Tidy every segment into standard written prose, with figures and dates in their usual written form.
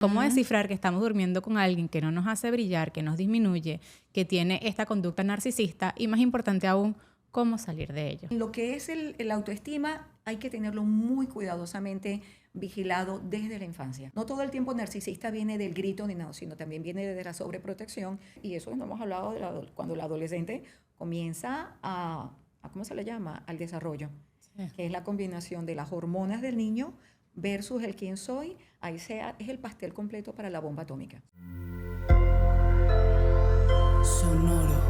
¿Cómo descifrar que estamos durmiendo con alguien que no nos hace brillar, que nos disminuye, que tiene esta conducta narcisista? Y más importante aún, ¿cómo salir de ello? Lo que es el autoestima hay que tenerlo muy cuidadosamente vigilado desde la infancia. No todo el tiempo narcisista viene del grito ni nada, sino también viene de la sobreprotección. Y eso no hemos hablado de cuando el adolescente comienza a ¿cómo se le llama? Al desarrollo, que es la combinación de las hormonas del niño versus el quién soy. Ahí es el pastel completo para la bomba atómica. Sonoro.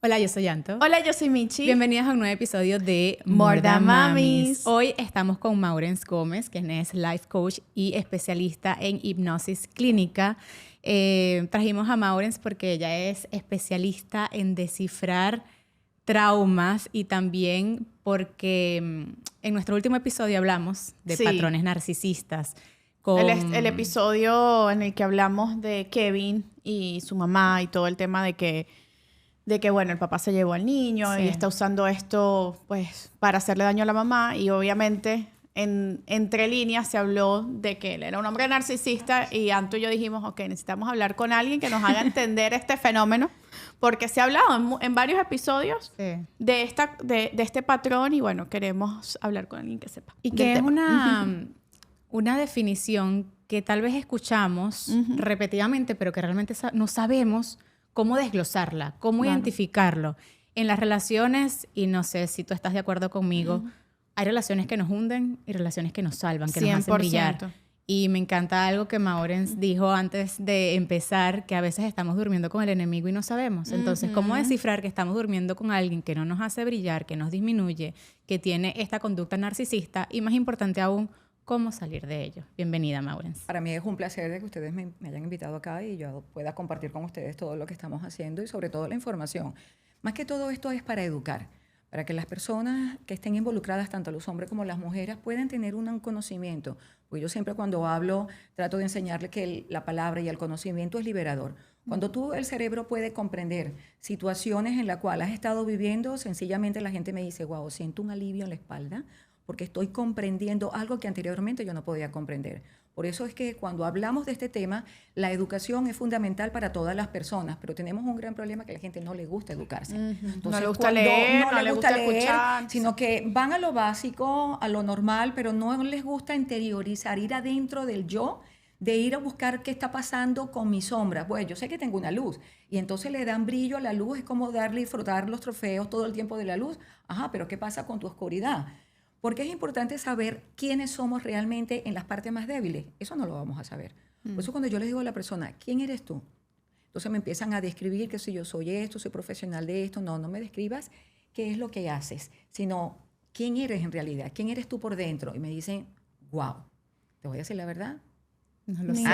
Hola, yo soy Anto. Hola, yo soy Michi. Bienvenidas a un nuevo episodio de More Than Mamis. Hoy estamos con Maurens Gómez, quien es life coach y especialista en hipnosis clínica. Trajimos a Maurens porque ella es especialista en descifrar traumas y también porque en nuestro último episodio hablamos de patrones narcisistas. El episodio en el que hablamos de Kevin y su mamá y todo el tema de que bueno, el papá se llevó al niño y está usando esto pues para hacerle daño a la mamá, y obviamente entre líneas se habló de que él era un hombre narcisista, y Anto y yo dijimos, ok, necesitamos hablar con alguien que nos haga entender este fenómeno, porque se ha hablado en varios episodios de este patrón, y bueno, queremos hablar con alguien que sepa. Y que es una definición que tal vez escuchamos repetidamente, pero que realmente no sabemos cómo desglosarla, cómo identificarlo. En las relaciones, y no sé si tú estás de acuerdo conmigo, hay relaciones que nos hunden y relaciones que nos salvan, que 100%. Nos hacen brillar. Y me encanta algo que Maurens dijo antes de empezar, que a veces estamos durmiendo con el enemigo y no sabemos. Entonces, ¿cómo descifrar que estamos durmiendo con alguien que no nos hace brillar, que nos disminuye, que tiene esta conducta narcisista? Y más importante aún, ¿cómo salir de ello? Bienvenida, Maurens. Para mí es un placer de que ustedes me hayan invitado acá y yo pueda compartir con ustedes todo lo que estamos haciendo y sobre todo la información. Más que todo esto es para educar, para que las personas que estén involucradas, tanto los hombres como las mujeres, puedan tener un conocimiento. Porque yo siempre cuando hablo trato de enseñarles que la palabra y el conocimiento es liberador. Cuando el cerebro puede comprender situaciones en las cuales has estado viviendo, sencillamente la gente me dice, wow, siento un alivio en la espalda, porque estoy comprendiendo algo que anteriormente yo no podía comprender. Por eso es que cuando hablamos de este tema, la educación es fundamental para todas las personas, pero tenemos un gran problema que a la gente no le gusta educarse. Entonces, no le gusta leer, no le gusta escuchar, sino que van a lo básico, a lo normal, pero no les gusta interiorizar, ir adentro del yo, de ir a buscar qué está pasando con mis sombras. Pues yo sé que tengo una luz, y entonces le dan brillo a la luz, es como darle y frotar los trofeos todo el tiempo de la luz. Ajá, pero ¿qué pasa con tu oscuridad? Porque es importante saber quiénes somos realmente en las partes más débiles. Eso no lo vamos a saber. Por eso cuando yo les digo a la persona, ¿quién eres tú? Entonces me empiezan a describir que si yo soy esto, soy profesional de esto. No me describas qué es lo que haces, sino quién eres en realidad, quién eres tú por dentro. Y me dicen, wow, te voy a decir la verdad. No lo sé.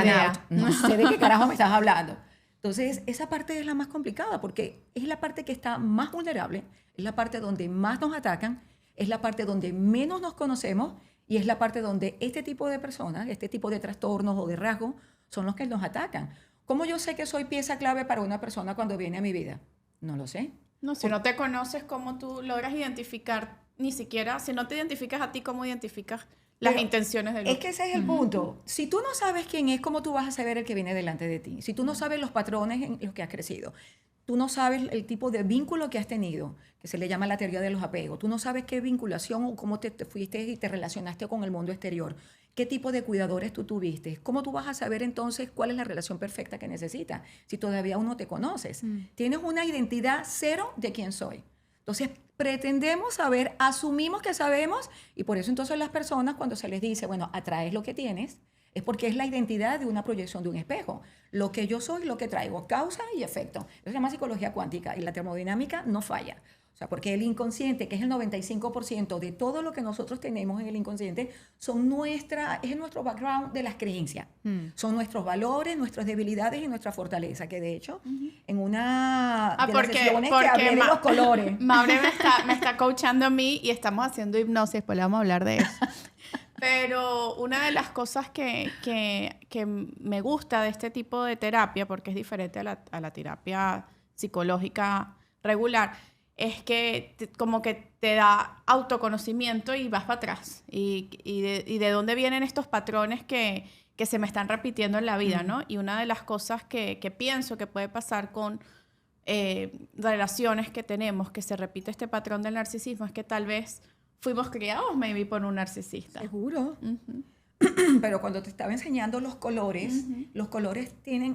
No sé de qué carajo me estás hablando. Entonces, esa parte es la más complicada porque es la parte que está más vulnerable, es la parte donde más nos atacan, es la parte donde menos nos conocemos y es la parte donde este tipo de personas, este tipo de trastornos o de rasgos son los que nos atacan. ¿Cómo yo sé que soy pieza clave para una persona cuando viene a mi vida? No lo sé. No, si no te conoces, ¿cómo tú logras identificar? Ni siquiera, si no te identificas a ti, ¿cómo identificas las intenciones del otro? Es que ese es el punto. Si tú no sabes quién es, ¿cómo tú vas a saber el que viene delante de ti? Si tú no sabes los patrones en los que has crecido, tú no sabes el tipo de vínculo que has tenido, que se le llama la teoría de los apegos. Tú no sabes qué vinculación o cómo te fuiste y te relacionaste con el mundo exterior. ¿Qué tipo de cuidadores tú tuviste? ¿Cómo tú vas a saber entonces cuál es la relación perfecta que necesitas si todavía aún no te conoces? Tienes una identidad cero de quién soy. Entonces, pretendemos saber, asumimos que sabemos, y por eso entonces las personas cuando se les dice, bueno, atraes lo que tienes, es porque es la identidad de una proyección de un espejo. Lo que yo soy, lo que traigo, causa y efecto. Eso se llama psicología cuántica y la termodinámica no falla. O sea, porque el inconsciente, que es el 95% de todo lo que nosotros tenemos en el inconsciente, es nuestro background de las creencias. Son nuestros valores, nuestras debilidades y nuestra fortaleza. Que de hecho, en una de las sesiones que hablé de los colores. Maure me está coachando a mí y estamos haciendo hipnosis, después le vamos a hablar de eso. Pero una de las cosas que me gusta de este tipo de terapia, porque es diferente a la terapia psicológica regular, es que como que te da autoconocimiento y vas para atrás. Y de dónde vienen estos patrones que se me están repitiendo en la vida, ¿no? Y una de las cosas que pienso que puede pasar con relaciones que tenemos, que se repite este patrón del narcisismo, es que tal vez fuimos criados maybe por un narcisista. Seguro. Pero cuando te estaba enseñando los colores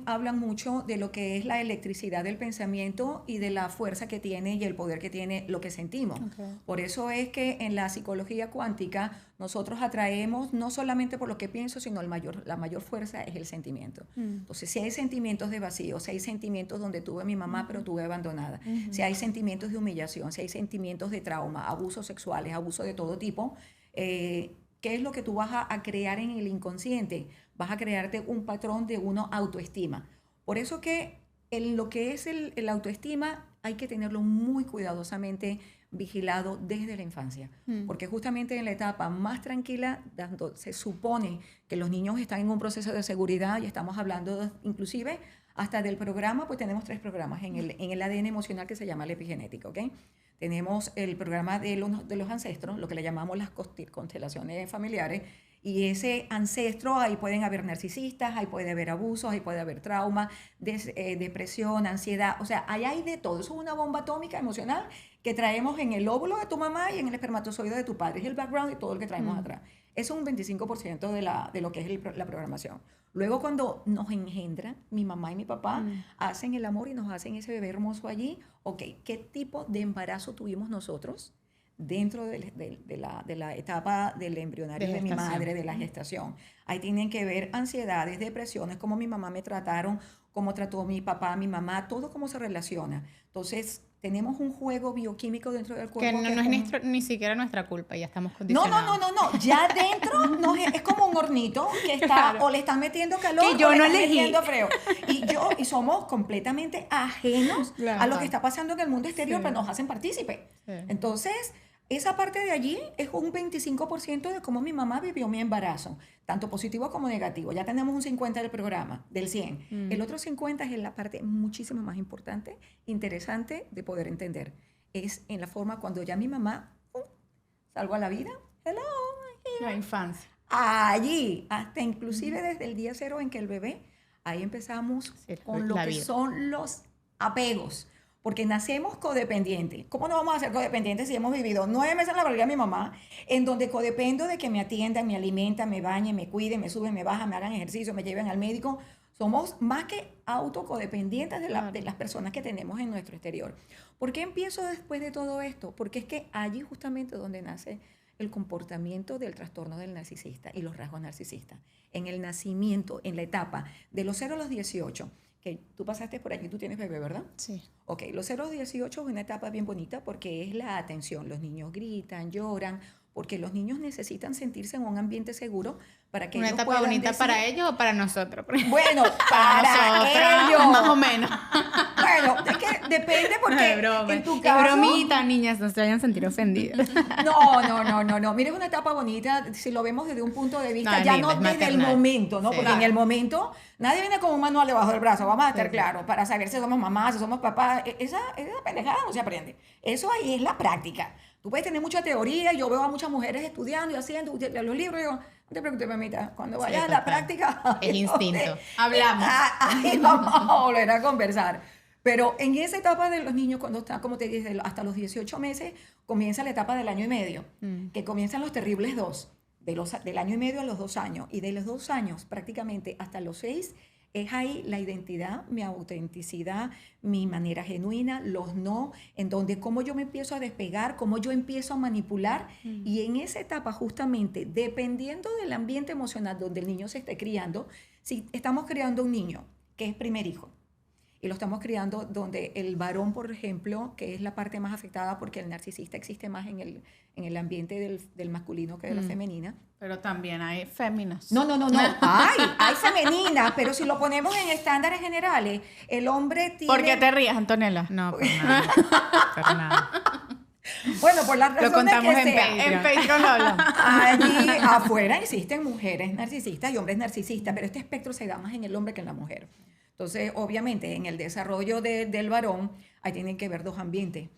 hablan mucho de lo que es la electricidad del pensamiento y de la fuerza que tiene y el poder que tiene lo que sentimos. Okay. Por eso es que en la psicología cuántica nosotros atraemos no solamente por lo que pienso, sino la mayor fuerza es el sentimiento. Entonces, si hay sentimientos de vacío, si hay sentimientos donde tuve a mi mamá pero tuve abandonada, si hay sentimientos de humillación, si hay sentimientos de trauma, abusos sexuales, abuso de todo tipo, ¿qué es lo que tú vas a crear en el inconsciente? Vas a crearte un patrón de una autoestima. Por eso que lo que es el autoestima hay que tenerlo muy cuidadosamente vigilado desde la infancia. Porque justamente en la etapa más tranquila, se supone que los niños están en un proceso de seguridad y estamos hablando inclusive hasta del programa, pues tenemos 3 programas en el ADN emocional que se llama la epigenética, ¿ok? Tenemos el programa de los ancestros, lo que le llamamos las constelaciones familiares, y ese ancestro, ahí pueden haber narcisistas, ahí puede haber abusos, ahí puede haber trauma, depresión, ansiedad, o sea, ahí hay de todo. Eso es una bomba atómica emocional que traemos en el óvulo de tu mamá y en el espermatozoide de tu padre. Es el background y todo lo que traemos atrás. Eso es un 25% de lo que es la programación. Luego, cuando nos engendran, mi mamá y mi papá hacen el amor y nos hacen ese bebé hermoso allí. Ok, ¿qué tipo de embarazo tuvimos nosotros dentro de la etapa del embrionario de mi madre, de la gestación? Ahí tienen que ver ansiedades, depresiones, cómo mi mamá me trataron, cómo trató mi papá, mi mamá, todo cómo se relaciona. Entonces, tenemos un juego bioquímico dentro del cuerpo. Que no es ni siquiera nuestra culpa, ya estamos condicionados. No. Ya dentro es como un hornito que está, claro, o le están metiendo calor que yo o le no están elegí. metiendo frío. Y somos completamente ajenos a lo que está pasando en el mundo exterior, pero nos hacen partícipes. Sí. Entonces, esa parte de allí es un 25% de cómo mi mamá vivió mi embarazo, tanto positivo como negativo. Ya tenemos un 50 del programa, del 100. El otro 50 es la parte muchísimo más importante, interesante de poder entender. Es en la forma cuando ya mi mamá salgo a la vida. Hello. La infancia. Allí, hasta inclusive desde el día 0 en que el bebé, ahí empezamos con lo que son los apegos. Porque nacemos codependientes. ¿Cómo no vamos a ser codependientes si hemos vivido 9 meses en la barriga de mi mamá, en donde codependo de que me atiendan, me alimentan, me bañen, me cuiden, me suben, me bajan, me hagan ejercicio, me lleven al médico? Somos más que autocodependientes de las personas que tenemos en nuestro exterior. ¿Por qué empiezo después de todo esto? Porque es que allí justamente donde nace el comportamiento del trastorno del narcisista y los rasgos narcisistas. En el nacimiento, en la etapa de los 0 a los 18, que tú pasaste por allí, tú tienes bebé, ¿verdad? Sí. Ok, los 0 a los 18 es una etapa bien bonita porque es la atención. Los niños gritan, lloran, porque los niños necesitan sentirse en un ambiente seguro para que ¿Una ellos etapa puedan bonita decir, para ellos o para nosotros? Bueno, para ellos. Más o menos. Bueno, es que depende porque en tu caso... Es bromita, niñas, no se vayan a sentir ofendidas. No. Mira, es una etapa bonita si lo vemos desde un punto de vista, ya no desde el momento, ¿no? Sí, porque en el momento nadie viene con un manual debajo del brazo, vamos a estar claros, para saber si somos mamás, si somos papás. Esa pendejada no se aprende. Eso ahí es la práctica. Tú puedes tener mucha teoría, yo veo a muchas mujeres estudiando y haciendo los libros, y digo, no te preocupes, mamita, cuando vayas a la práctica... Es instinto. Hablamos. Ahí vamos a volver a conversar. Pero en esa etapa de los niños, cuando están, como te dije, hasta los 18 meses, comienza la etapa del año y medio, que comienzan los terribles 2, del año y medio a los 2 años. Y de los 2 años prácticamente hasta los 6, es ahí la identidad, mi autenticidad, mi manera genuina, los no, en donde cómo yo me empiezo a despegar, cómo yo empiezo a manipular. Y en esa etapa justamente, dependiendo del ambiente emocional donde el niño se esté criando, si estamos criando un niño que es primer hijo, y lo estamos criando donde el varón, por ejemplo, que es la parte más afectada porque el narcisista existe más en el ambiente del masculino que de la femenina. Pero también hay féminas. No. Hay femeninas, pero si lo ponemos en estándares generales, el hombre tiene... ¿Por qué te ríes, Antonella? No, por nada. Por nada. Bueno, por las razones lo contamos que en sean. En Patreon lo hablamos. Allí afuera existen mujeres narcisistas y hombres narcisistas, pero este espectro se da más en el hombre que en la mujer. Entonces, obviamente, en el desarrollo del varón, ahí tienen que ver 2 ambientes.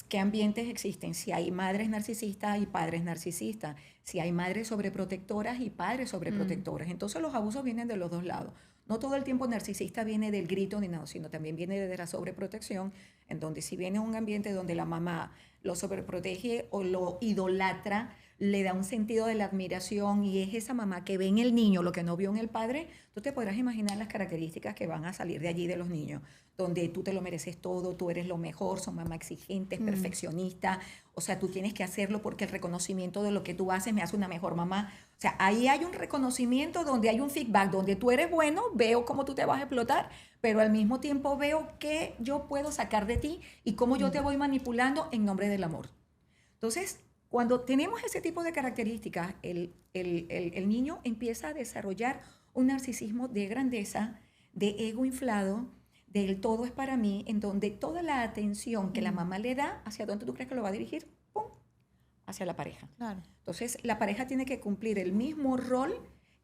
¿Qué ambientes existen? Si hay madres narcisistas y padres narcisistas, si hay madres sobreprotectoras y padres sobreprotectores. Entonces los abusos vienen de los dos lados. No todo el tiempo narcisista viene del grito ni nada, sino también viene de la sobreprotección, en donde si viene un ambiente donde la mamá lo sobreprotege o lo idolatra, le da un sentido de la admiración y es esa mamá que ve en el niño lo que no vio en el padre, tú te podrás imaginar las características que van a salir de allí de los niños, donde tú te lo mereces todo, tú eres lo mejor, son mamá exigentes, perfeccionista, o sea, tú tienes que hacerlo porque el reconocimiento de lo que tú haces me hace una mejor mamá. O sea, ahí hay un reconocimiento donde hay un feedback, donde tú eres bueno, veo cómo tú te vas a explotar, pero al mismo tiempo veo qué yo puedo sacar de ti y cómo yo te voy manipulando en nombre del amor. Entonces, cuando tenemos ese tipo de características, el niño empieza a desarrollar un narcisismo de grandeza, de ego inflado, del todo es para mí, en donde toda la atención que la mamá le da, ¿hacia dónde tú crees que lo va a dirigir? ¡Pum! Hacia la pareja. Claro. Entonces, la pareja tiene que cumplir el mismo rol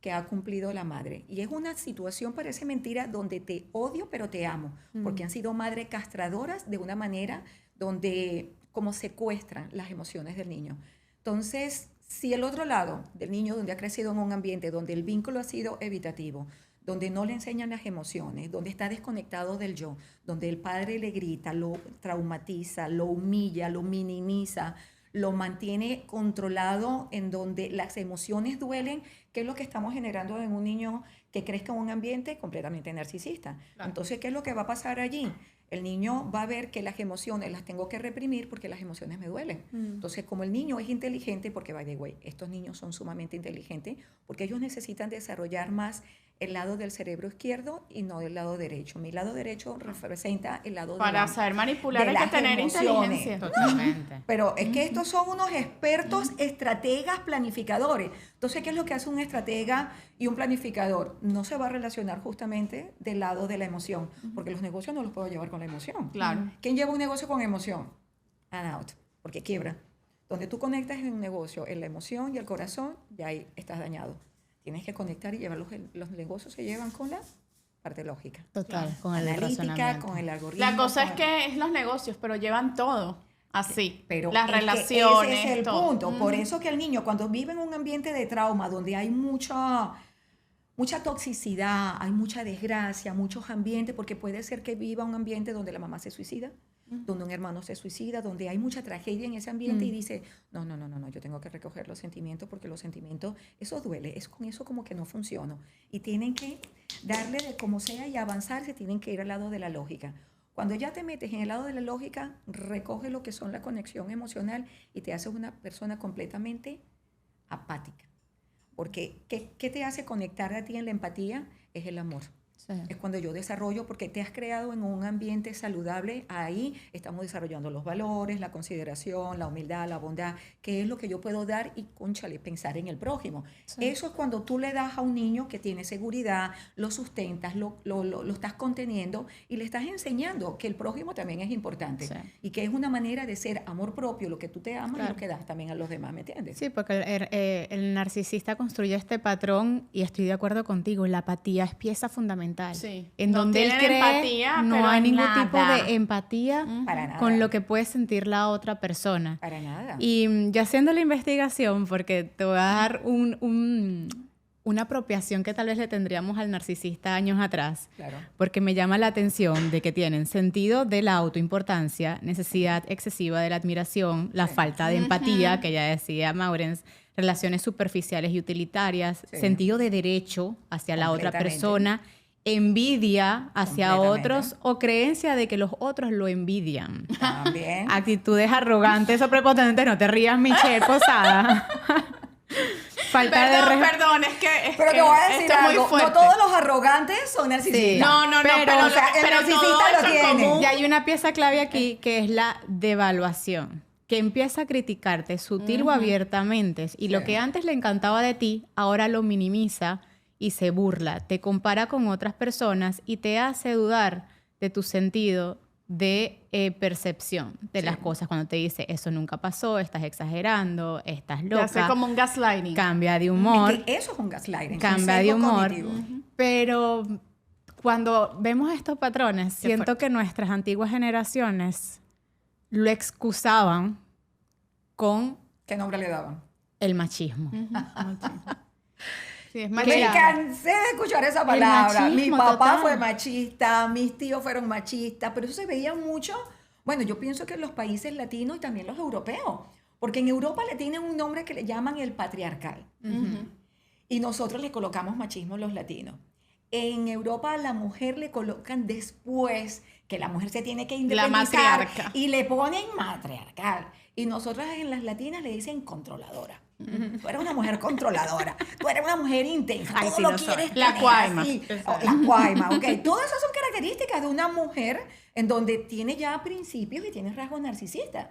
que ha cumplido la madre. Y es una situación, parece mentira, donde te odio, pero te amo, porque han sido madres castradoras de una manera donde como secuestran las emociones del niño. Entonces, si el otro lado del niño, donde ha crecido en un ambiente donde el vínculo ha sido evitativo, donde no le enseñan las emociones, donde está desconectado del yo, donde el padre le grita, lo traumatiza, lo humilla, lo minimiza, lo mantiene controlado, en donde las emociones duelen, ¿qué es lo que estamos generando en un niño que crezca en un ambiente completamente narcisista? Claro. Entonces, ¿qué es lo que va a pasar allí? El niño va a ver que las emociones las tengo que reprimir porque las emociones me duelen. Entonces, como el niño es inteligente, porque, by the way, estos niños son sumamente inteligentes, porque ellos necesitan desarrollar más el lado del cerebro izquierdo y no del lado derecho. Mi lado derecho representa el lado para saber manipular hay que tener inteligencia. Totalmente. Pero es que estos son unos expertos, estrategas, planificadores. Entonces, ¿qué es lo que hace un estratega y un planificador? No se va a relacionar justamente del lado de la emoción, porque los negocios no los puedo llevar con la emoción. Claro. ¿Quién lleva un negocio con emoción? And out, porque quiebra. Donde tú conectas en un negocio en la emoción y el corazón, ya ahí estás dañado. Tienes que conectar y llevar los negocios se llevan con la parte lógica. Total, Claro. con el analítica, con el algoritmo. La cosa es que es los negocios, pero llevan todo así. Pero las relaciones. Ese es el todo. punto. Por eso que el niño, cuando vive en un ambiente de trauma, donde hay mucha toxicidad, hay mucha desgracia, muchos ambientes, porque puede ser que viva un ambiente donde la mamá se suicida, donde un hermano se suicida, donde hay mucha tragedia en ese ambiente y dice, no, yo tengo que recoger los sentimientos porque los sentimientos, eso duele, es con eso como que no funciona. Y tienen que darle de como sea y avanzar, se tienen que ir al lado de la lógica. Cuando ya te metes en el lado de la lógica, recoge lo que son la conexión emocional y te haces una persona completamente apática. Porque ¿qué te hace conectar a ti en la empatía? Es el amor. Sí. Es cuando yo desarrollo, porque te has creado en un ambiente saludable, ahí estamos desarrollando los valores, la consideración, la humildad, la bondad, que es lo que yo puedo dar y, cónchale, pensar en el prójimo. Sí. Eso es cuando tú le das a un niño que tiene seguridad, lo sustentas, lo estás conteniendo y le estás enseñando que el prójimo también es importante. Sí. Y que es una manera de ser amor propio, lo que tú te amas, claro, y lo que das también a los demás, ¿me entiendes? Sí, porque el narcisista construye este patrón y estoy de acuerdo contigo, la apatía es pieza fundamental. Sí. En donde él cree empatía, no hay ningún tipo de empatía con lo que puede sentir la otra persona. Para nada. Y yo haciendo la investigación, porque te voy a dar una apropiación que tal vez le tendríamos al narcisista años atrás, claro, porque me llama la atención de que tienen sentido de la autoimportancia, necesidad excesiva de la admiración, la falta de empatía, que ya decía Maurens, relaciones superficiales y utilitarias, sentido de derecho hacia la otra persona, envidia hacia otros o creencia de que los otros lo envidian. También. Actitudes arrogantes o prepotentes. No te rías, Michelle Posada. Perdón, es que pero te voy a decir algo, no todos los arrogantes son narcisistas. Sí. No, pero o sea, el narcisista lo tiene. Y hay una pieza clave aquí que es la devaluación, que empieza a criticarte sutil o abiertamente y lo que antes le encantaba de ti, ahora lo minimiza y se burla, te compara con otras personas y te hace dudar de tu sentido de percepción de las cosas. Cuando te dice, eso nunca pasó, estás exagerando, estás loca. Te hace como un gaslighting. Cambia de humor. Es que eso es un gaslighting. Cambia de humor. Pero cuando vemos estos patrones, siento que nuestras antiguas generaciones lo excusaban con ¿Qué nombre le daban? el machismo. Sí, es Me machista. cansé de escuchar esa palabra. Mi machismo papá total. fue machista, mis tíos fueron machistas, pero eso se veía mucho. Bueno, yo pienso que en los países latinos y también los europeos, porque en Europa le tienen un nombre que le llaman el patriarcal. Y nosotros le colocamos machismo los latinos. En Europa a la mujer le colocan después que la mujer se tiene que independizar matriarca. y le ponen matriarcal. Y nosotras en las latinas le dicen controladora. Tú eres una mujer controladora. Tú eres una mujer intensa. Ay, Todo sí, lo lo soy. quieres La tener cuaima. así. Oh, la cuaima, ok. Todas esas son características de una mujer en donde tiene ya principios y tiene rasgos narcisistas.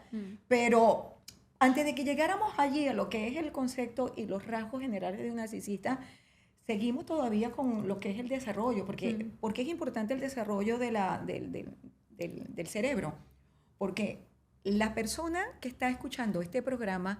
Pero antes de que llegáramos allí a lo que es el concepto y los rasgos generales de un narcisista, seguimos todavía con lo que es el desarrollo, porque es importante el desarrollo de del cerebro. Porque la persona que está escuchando este programa,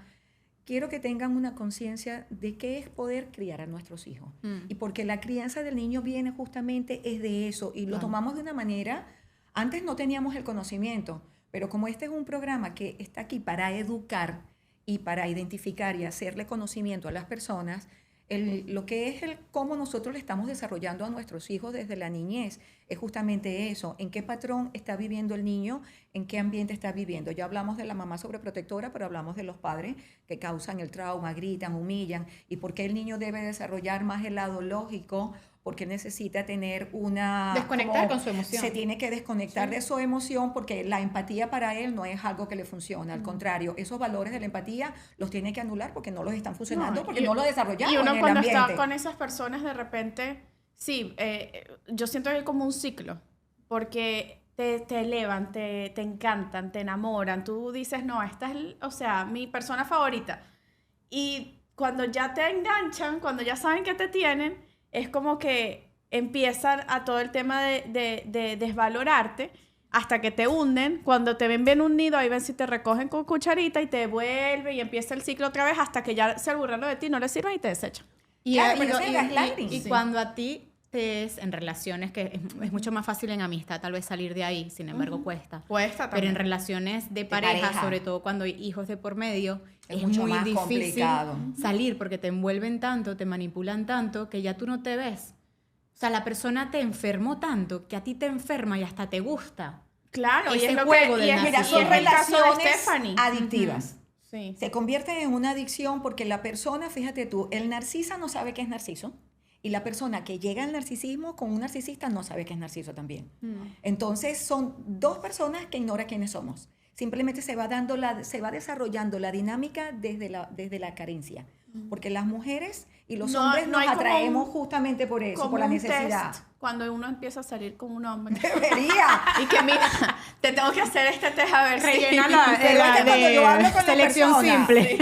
quiero que tengan una conciencia de qué es poder criar a nuestros hijos. Y porque la crianza del niño viene justamente es de eso, y lo tomamos de una manera, antes no teníamos el conocimiento, pero como este es un programa que está aquí para educar y para identificar y hacerle conocimiento a las personas, lo que es cómo nosotros le estamos desarrollando a nuestros hijos desde la niñez es justamente eso, en qué patrón está viviendo el niño, en qué ambiente está viviendo. Ya hablamos de la mamá sobreprotectora, pero hablamos de los padres que causan el trauma, gritan, humillan, y por qué el niño debe desarrollar más el lado lógico, porque necesita tener una... Desconectar con su emoción. Se tiene que desconectar de su emoción, porque la empatía para él no es algo que le funciona. Al contrario, esos valores de la empatía los tiene que anular porque no los están funcionando, porque no lo desarrollaron Y uno en el cuando ambiente. está con esas personas, de repente, sí, yo siento que es como un ciclo, porque te elevan, te encantan, te enamoran. Tú dices, no, esta es, o sea, mi persona favorita. Y cuando ya te enganchan, cuando ya saben que te tienen, es como que empiezan a todo el tema de desvalorarte hasta que te hunden. Cuando te ven bien unido, ahí ven si te recogen con cucharita y te devuelven y empieza el ciclo otra vez hasta que ya se aburren de ti, no les sirve y te desechan. Y, Claro, pero ese es gaslighting. y Sí. cuando a ti te es en relaciones, que es mucho más fácil en amistad tal vez salir de ahí, sin embargo cuesta. Cuesta Pero en también. relaciones de pareja, pareja. sobre todo cuando hay hijos de por medio, Es es mucho muy más difícil complicado. salir porque te envuelven tanto, te manipulan tanto que ya tú no te ves. O sea, la persona te enfermó tanto que a ti te enferma y hasta te gusta. Claro, y ese es lo juego que, del y es, Mira, narcisismo. son y es el caso de relaciones Stephanie. adictivas. Sí. Se convierte en una adicción porque la persona, fíjate tú, el narcisa no sabe qué es narciso, y la persona que llega al narcisismo con un narcisista no sabe qué es narciso también. Entonces son dos personas que ignoran quiénes somos. Simplemente se va desarrollando la dinámica desde la carencia. Porque las mujeres y los hombres no nos hay como atraemos un- justamente por eso, Como por la un necesidad. test cuando uno empieza a salir con un hombre. Debería. Y que mira, te tengo que hacer este test a ver si... Rellena la, Pero es que cuando yo hablo con la selección persona- simple.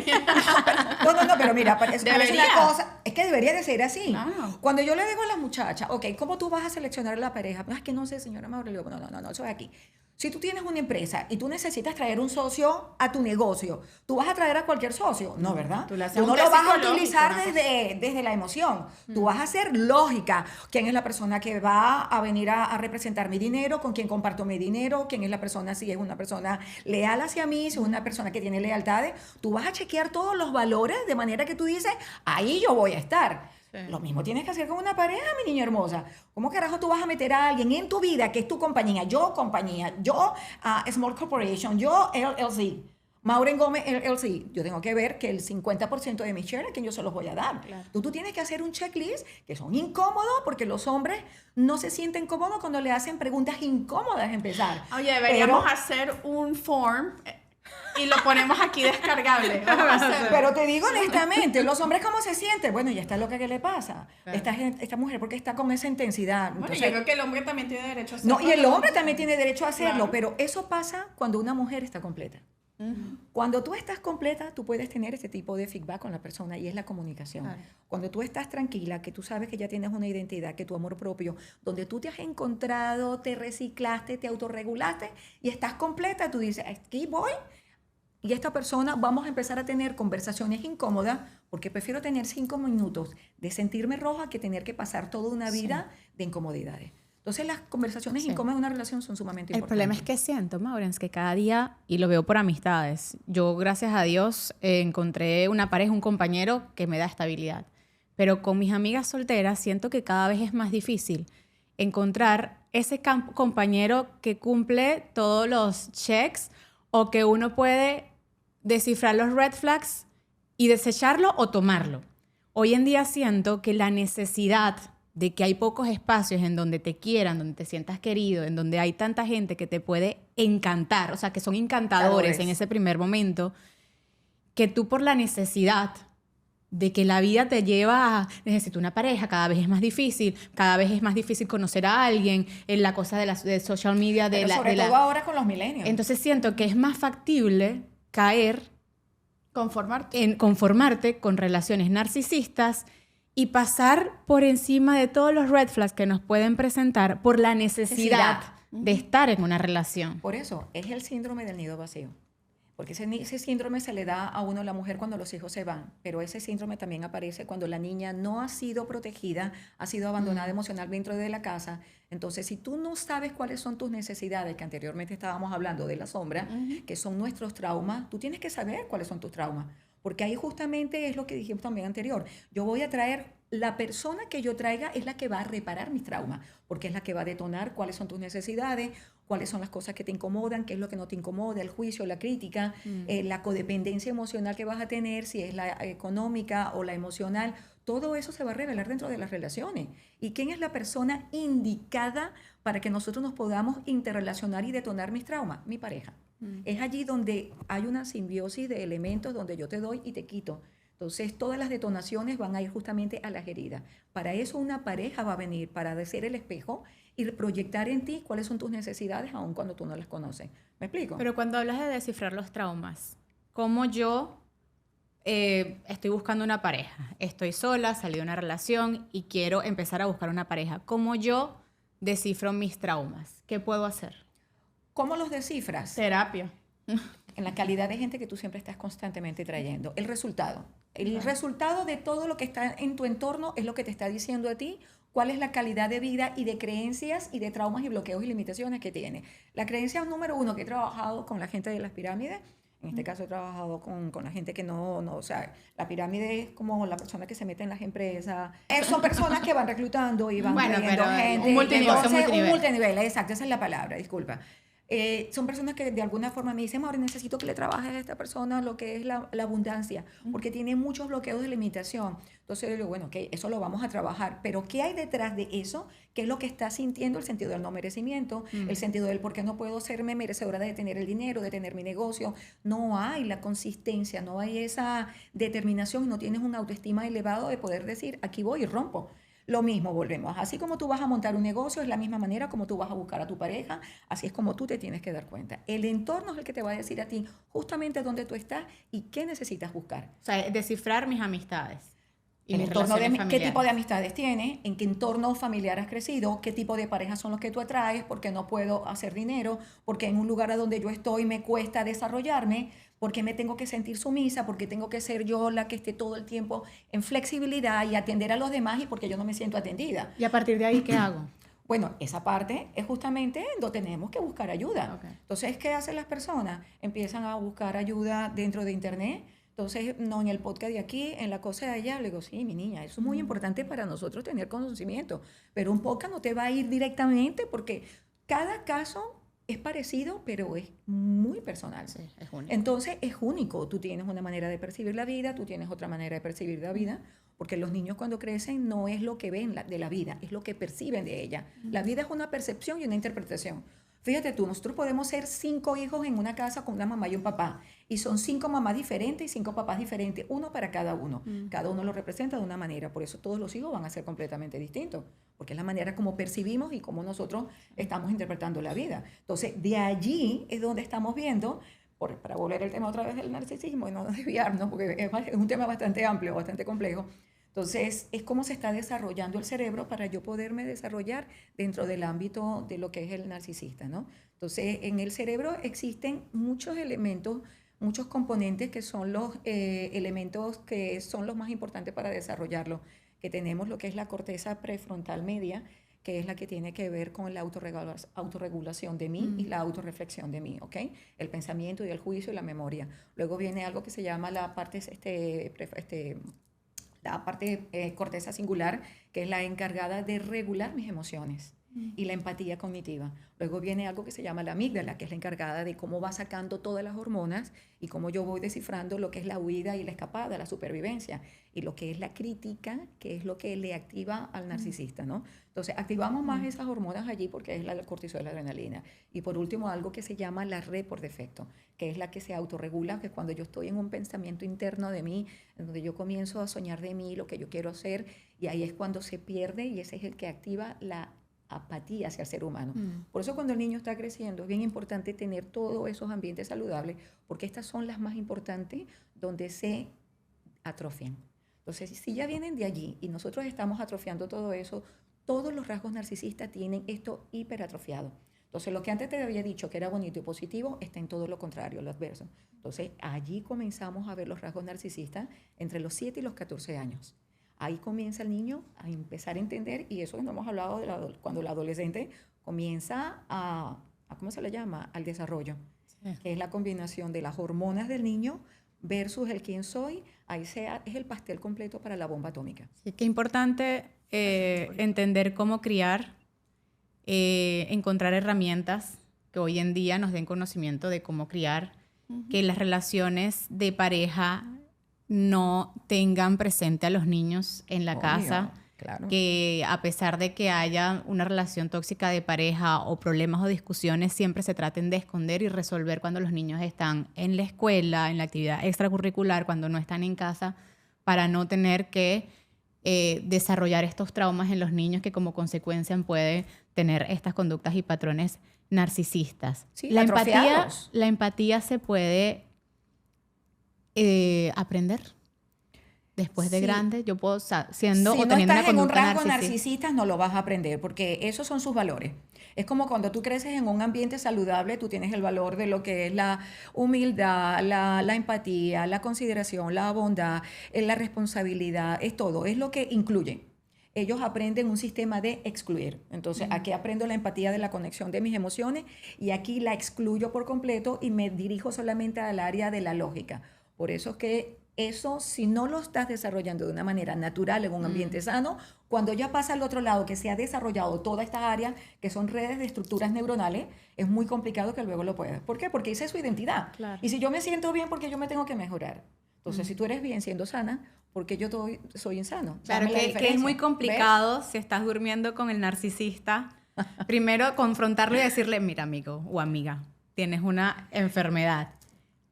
No, pero mira, parece una Debería. cosa, es que debería de ser así. Claro. Cuando yo le digo a las muchachas, ok, ¿cómo tú vas a seleccionar la pareja? No, es que no sé, señora Mauro, le digo, no, eso es aquí. Si tú tienes una empresa y tú necesitas traer un socio a tu negocio, ¿tú vas a traer a cualquier socio? No, ¿verdad? Tú le haces Tú no un lo test vas a psicológico, utilizar una cosa. desde la emoción. Tú vas a hacer lógica. ¿Quién es la persona que va a venir a representar mi dinero? ¿Con quién comparto mi dinero? ¿Quién es la persona? Si es una persona leal hacia mí, si es una persona que tiene lealtades. Tú vas a chequear todos los valores de manera que tú dices, ahí yo voy a estar. Sí. Lo mismo tienes que hacer con una pareja, mi niña hermosa. ¿Cómo carajo tú vas a meter a alguien en tu vida que es tu compañía, yo Small Corporation, yo LLC, Maureen Gómez LLC? Yo tengo que ver que el 50% de mis shares, que yo se los voy a dar. Claro. Tú tienes que hacer un checklist que son incómodos porque los hombres no se sienten cómodos cuando le hacen preguntas incómodas a empezar. Oye, deberíamos Pero- hacer un form y lo ponemos aquí descargable. Vamos a hacerlo. Pero te digo honestamente, los hombres ¿cómo se sienten? Bueno, ya está loca, ¿qué le pasa? Claro. Esta mujer, ¿por qué está con esa intensidad? Bueno, Entonces, yo creo que el hombre también tiene derecho a hacerlo. no, y el hombre también tiene derecho a hacerlo, Claro. pero eso pasa cuando una mujer está completa. Cuando tú estás completa, tú puedes tener este tipo de feedback con la persona y es la comunicación. Claro. Cuando tú estás tranquila, que tú sabes que ya tienes una identidad, que tu amor propio, donde tú te has encontrado, te reciclaste, te autorregulaste y estás completa, tú dices, aquí voy. Y esta persona, vamos a empezar a tener conversaciones incómodas porque prefiero tener 5 minutos de sentirme roja que tener que pasar toda una vida de incomodidades. Entonces las conversaciones incómodas en una relación son sumamente importantes. El problema es que siento, Maureen, que cada día, y lo veo por amistades, yo gracias a Dios encontré una pareja, un compañero que me da estabilidad. Pero con mis amigas solteras siento que cada vez es más difícil encontrar ese compañero que cumple todos los checks o que uno puede descifrar los red flags y desecharlo o tomarlo. Hoy en día siento que la necesidad de que hay pocos espacios en donde te quieran, donde te sientas querido, en donde hay tanta gente que te puede encantar, o sea, que son encantadores en ese primer momento, que tú por la necesidad de que la vida te lleva a necesito una pareja, cada vez es más difícil conocer a alguien, en la cosa de social media. Sobre todo ahora con los millennials. Entonces siento que es más factible caer, conformarte con relaciones narcisistas y pasar por encima de todos los red flags que nos pueden presentar por la necesidad de estar en una relación. Por eso, es el síndrome del nido vacío. Porque ese síndrome se le da a uno, la mujer, cuando los hijos se van. Pero ese síndrome también aparece cuando la niña no ha sido protegida, ha sido abandonada emocionalmente dentro de la casa. Entonces, si tú no sabes cuáles son tus necesidades, que anteriormente estábamos hablando de la sombra, que son nuestros traumas, tú tienes que saber cuáles son tus traumas. Porque ahí justamente es lo que dijimos también anterior. Yo voy a traer, la persona que yo traiga es la que va a reparar mis traumas, porque es la que va a detonar cuáles son tus necesidades, cuáles son las cosas que te incomodan, qué es lo que no te incomoda, el juicio, la crítica, la codependencia emocional que vas a tener, si es la económica o la emocional. Todo eso se va a revelar dentro de las relaciones. ¿Y quién es la persona indicada para que nosotros nos podamos interrelacionar y detonar mis traumas? Mi pareja. Es allí donde hay una simbiosis de elementos donde yo te doy y te quito. Entonces, todas las detonaciones van a ir justamente a las heridas. Para eso una pareja va a venir, para ser el espejo y proyectar en ti cuáles son tus necesidades, aun cuando tú no las conoces. ¿Me explico? Pero cuando hablas de descifrar los traumas, ¿cómo yo estoy buscando una pareja? Estoy sola, salí de una relación y quiero empezar a buscar una pareja. ¿Cómo yo descifro mis traumas? ¿Qué puedo hacer? ¿Cómo los descifras? Terapia. En la calidad de gente que tú siempre estás constantemente trayendo. El resultado. El resultado de todo lo que está en tu entorno es lo que te está diciendo a ti cuál es la calidad de vida y de creencias y de traumas y bloqueos y limitaciones que tiene. La creencia número uno, que he trabajado con la gente de las pirámides, en este caso he trabajado con la gente que no, o sea, la pirámide es como la persona que se mete en las empresas. Son personas que van reclutando y van trayendo gente. Un multinivel. Un multinivel, exacto, esa es la palabra, disculpa. Son personas que de alguna forma me dicen, Mauri, necesito que le trabajes a esta persona lo que es la abundancia, porque tiene muchos bloqueos de limitación. Entonces yo digo, bueno, okay, eso lo vamos a trabajar, pero ¿qué hay detrás de eso? ¿Qué es lo que está sintiendo? El sentido del no merecimiento, el sentido del por qué no puedo serme merecedora de tener el dinero, de tener mi negocio. No hay la consistencia, no hay esa determinación, no tienes una autoestima elevado de poder decir, aquí voy y rompo. Lo mismo, volvemos. Así como tú vas a montar un negocio, es la misma manera como tú vas a buscar a tu pareja, así es como tú te tienes que dar cuenta. El entorno es el que te va a decir a ti justamente dónde tú estás y qué necesitas buscar. O sea, descifrar mis amistades. Y el entorno qué tipo de amistades tienes, en qué entorno familiar has crecido, qué tipo de parejas son los que tú atraes, porque no puedo hacer dinero, porque en un lugar a donde yo estoy me cuesta desarrollarme, porque me tengo que sentir sumisa, porque tengo que ser yo la que esté todo el tiempo en flexibilidad y atender a los demás y porque yo no me siento atendida. ¿Y a partir de ahí qué hago? Bueno, esa parte es justamente donde tenemos que buscar ayuda. Okay. Entonces, ¿qué hacen las personas? Empiezan a buscar ayuda dentro de internet. Entonces, no en el podcast de aquí, en la cosa de allá, le digo, sí, mi niña, eso es muy importante para nosotros tener conocimiento, pero un podcast no te va a ir directamente porque cada caso es parecido, pero es muy personal. Sí, es único. Entonces, es único. Tú tienes una manera de percibir la vida, tú tienes otra manera de percibir la vida, porque los niños cuando crecen no es lo que ven de la vida, es lo que perciben de ella. La vida es una percepción y una interpretación. Fíjate tú, nosotros podemos ser 5 hijos en una casa con una mamá y un papá, y son 5 mamás diferentes y 5 papás diferentes, uno para cada uno. Cada uno lo representa de una manera, por eso todos los hijos van a ser completamente distintos, porque es la manera como percibimos y como nosotros estamos interpretando la vida. Entonces, de allí es donde estamos viendo, para volver al tema otra vez del narcisismo y no desviarnos, porque es un tema bastante amplio, bastante complejo. Entonces, es cómo se está desarrollando el cerebro para yo poderme desarrollar dentro del ámbito de lo que es el narcisista, ¿no? Entonces, en el cerebro existen muchos elementos, muchos componentes que son los elementos que son los más importantes para desarrollarlo, que tenemos lo que es la corteza prefrontal media, que que es la que tiene que ver con la autorregulación de mí y la autorreflexión de mí, ¿ok? El pensamiento y el juicio y la memoria. Luego viene algo que se llama la parte, corteza singular, que es la encargada de regular mis emociones. Y la empatía cognitiva. Luego viene algo que se llama la amígdala, que es la encargada de cómo va sacando todas las hormonas y cómo yo voy descifrando lo que es la huida y la escapada, la supervivencia, y lo que es la crítica, que es lo que le activa al narcisista, ¿no? Entonces, activamos más esas hormonas allí porque es la cortisol y la adrenalina. Y por último, algo que se llama la red por defecto, que es la que se autorregula, que es cuando yo estoy en un pensamiento interno de mí, en donde yo comienzo a soñar de mí, lo que yo quiero hacer, y ahí es cuando se pierde y ese es el que activa la apatía hacia el ser humano. Por eso cuando el niño está creciendo es bien importante tener todos esos ambientes saludables, porque estas son las más importantes donde se atrofian. Entonces, si ya vienen de allí y nosotros estamos atrofiando todo eso, todos los rasgos narcisistas tienen esto hiperatrofiado. Entonces, lo que antes te había dicho que era bonito y positivo está en todo lo contrario, lo adverso. Entonces, allí comenzamos a ver los rasgos narcisistas entre los 7 y los 14 años. Ahí comienza el niño a empezar a entender, y eso no hemos hablado de cuando el adolescente comienza ¿cómo se le llama? Al desarrollo, que es la combinación de las hormonas del niño versus el quién soy. Ahí es el pastel completo para la bomba atómica. Sí, qué importante entender cómo criar, encontrar herramientas que hoy en día nos den conocimiento de cómo criar, que las relaciones de pareja no tengan presente a los niños en la casa, claro. Que a pesar de que haya una relación tóxica de pareja o problemas o discusiones, siempre se traten de esconder y resolver cuando los niños están en la escuela, en la actividad extracurricular, cuando no están en casa, para no tener que desarrollar estos traumas en los niños que como consecuencia pueden tener estas conductas y patrones narcisistas. Sí, la empatía se puede aprender después de grande. Yo puedo siendo si o no teniendo estás una en un conducta rasgo narcisista, no lo vas a aprender porque esos son sus valores. Es como cuando tú creces en un ambiente saludable, tú tienes el valor de lo que es la humildad, la empatía, la consideración, la bondad, la responsabilidad, es todo, es lo que incluye. Ellos aprenden un sistema de excluir. Entonces, aquí aprendo la empatía de la conexión de mis emociones y aquí la excluyo por completo y me dirijo solamente al área de la lógica. Por eso es que eso, si no lo estás desarrollando de una manera natural en un ambiente sano, cuando ya pasa al otro lado, que se ha desarrollado toda esta área, que son redes de estructuras neuronales, es muy complicado que luego lo puedas. ¿Por qué? Porque esa es su identidad. Claro. Y si yo me siento bien, porque yo me tengo que mejorar. Entonces, si tú eres bien siendo sana, porque yo soy insano. Claro, que es muy complicado. ¿Ves? Si estás durmiendo con el narcisista, primero confrontarlo y decirle, mira, amigo o amiga, tienes una enfermedad.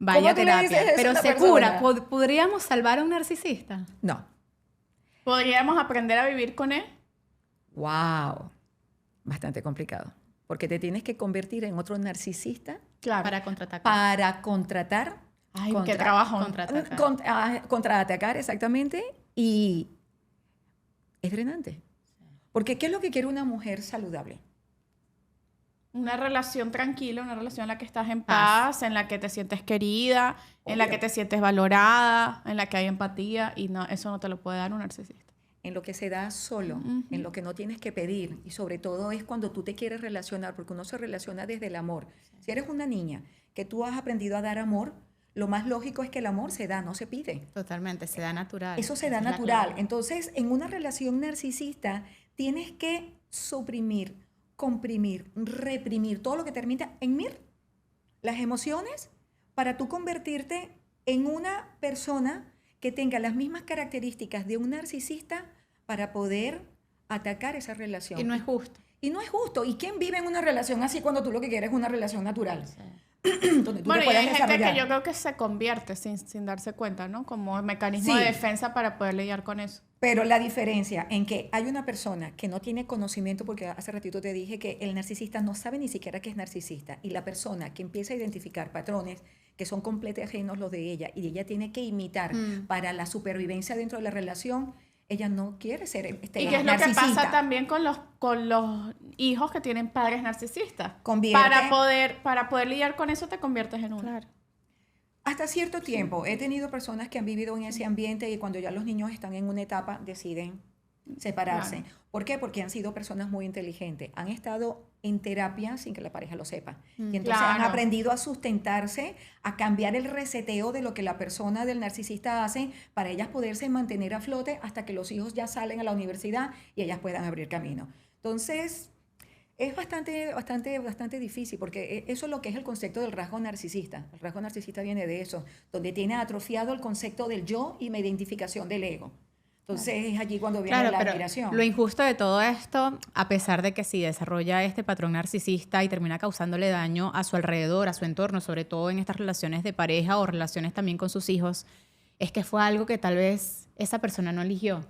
Vaya a terapia. Pero segura, ¿podríamos salvar a un narcisista? No. ¿Podríamos aprender a vivir con él? Wow. Bastante complicado. Porque te tienes que convertir en otro narcisista. Claro. Para contraatacar. Para contratar. Ay, qué trabajo. Contraatacar, exactamente. Y es drenante. Porque ¿qué es lo que quiere una mujer saludable? Una relación tranquila, una relación en la que estás en paz, en la que te sientes querida, en la que te sientes valorada, en la que hay empatía, y no, eso no te lo puede dar un narcisista. En lo que se da solo, en lo que no tienes que pedir, y sobre todo es cuando tú te quieres relacionar, porque uno se relaciona desde el amor. Si eres una niña que tú has aprendido a dar amor, lo más lógico es que el amor se da, no se pide. Totalmente, se da natural. Eso se da natural. Entonces, en una relación narcisista, tienes que suprimir, comprimir, reprimir todo lo que termina en mir, las emociones, para tú convertirte en una persona que tenga las mismas características de un narcisista para poder atacar esa relación. Y no es justo. Y no es justo. ¿Y quién vive en una relación así cuando tú lo que quieres es una relación natural? Sí. Bueno, y hay gente que yo creo que se convierte sin darse cuenta, ¿no? Como mecanismo de defensa para poder lidiar con eso. Pero la diferencia en que hay una persona que no tiene conocimiento, porque hace ratito te dije que el narcisista no sabe ni siquiera que es narcisista, y la persona que empieza a identificar patrones que son completamente ajenos los de ella, y ella tiene que imitar para la supervivencia dentro de la relación, ella no quiere ser narcisista. Y que es lo que pasa también con los hijos que tienen padres narcisistas. Para poder lidiar con eso te conviertes en uno. Claro. Hasta cierto tiempo he tenido personas que han vivido en ese ambiente y cuando ya los niños están en una etapa deciden separarse. Claro. ¿Por qué? Porque han sido personas muy inteligentes. Han estado en terapia sin que la pareja lo sepa. Y entonces han Claro. aprendido a sustentarse, a cambiar el reseteo de lo que la persona del narcisista hace para ellas poderse mantener a flote hasta que los hijos ya salen a la universidad y ellas puedan abrir camino. Entonces, es bastante difícil porque eso es lo que es el concepto del rasgo narcisista. El rasgo narcisista viene de eso, donde tiene atrofiado el concepto del yo y mi identificación del ego. Entonces es allí cuando viene la pero admiración. lo injusto de todo esto, a pesar de que sí desarrolla este patrón narcisista y termina causándole daño a su alrededor, a su entorno, sobre todo en estas relaciones de pareja o relaciones también con sus hijos, es que fue algo que tal vez esa persona no eligió,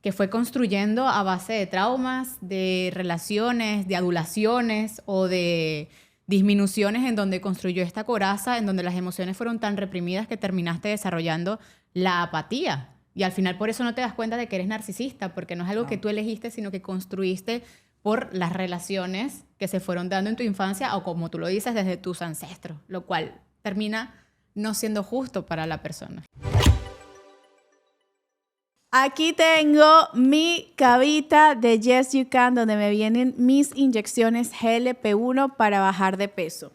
que fue construyendo a base de traumas, de relaciones, de adulaciones o de disminuciones en donde construyó esta coraza, en donde las emociones fueron tan reprimidas que terminaste desarrollando la apatía. Y al final por eso no te das cuenta de que eres narcisista, porque no es algo que tú elegiste, sino que construiste por las relaciones que se fueron dando en tu infancia o, como tú lo dices, desde tus ancestros, lo cual termina no siendo justo para la persona. Aquí tengo mi cavita de Yes You Can, donde me vienen mis inyecciones GLP-1 para bajar de peso.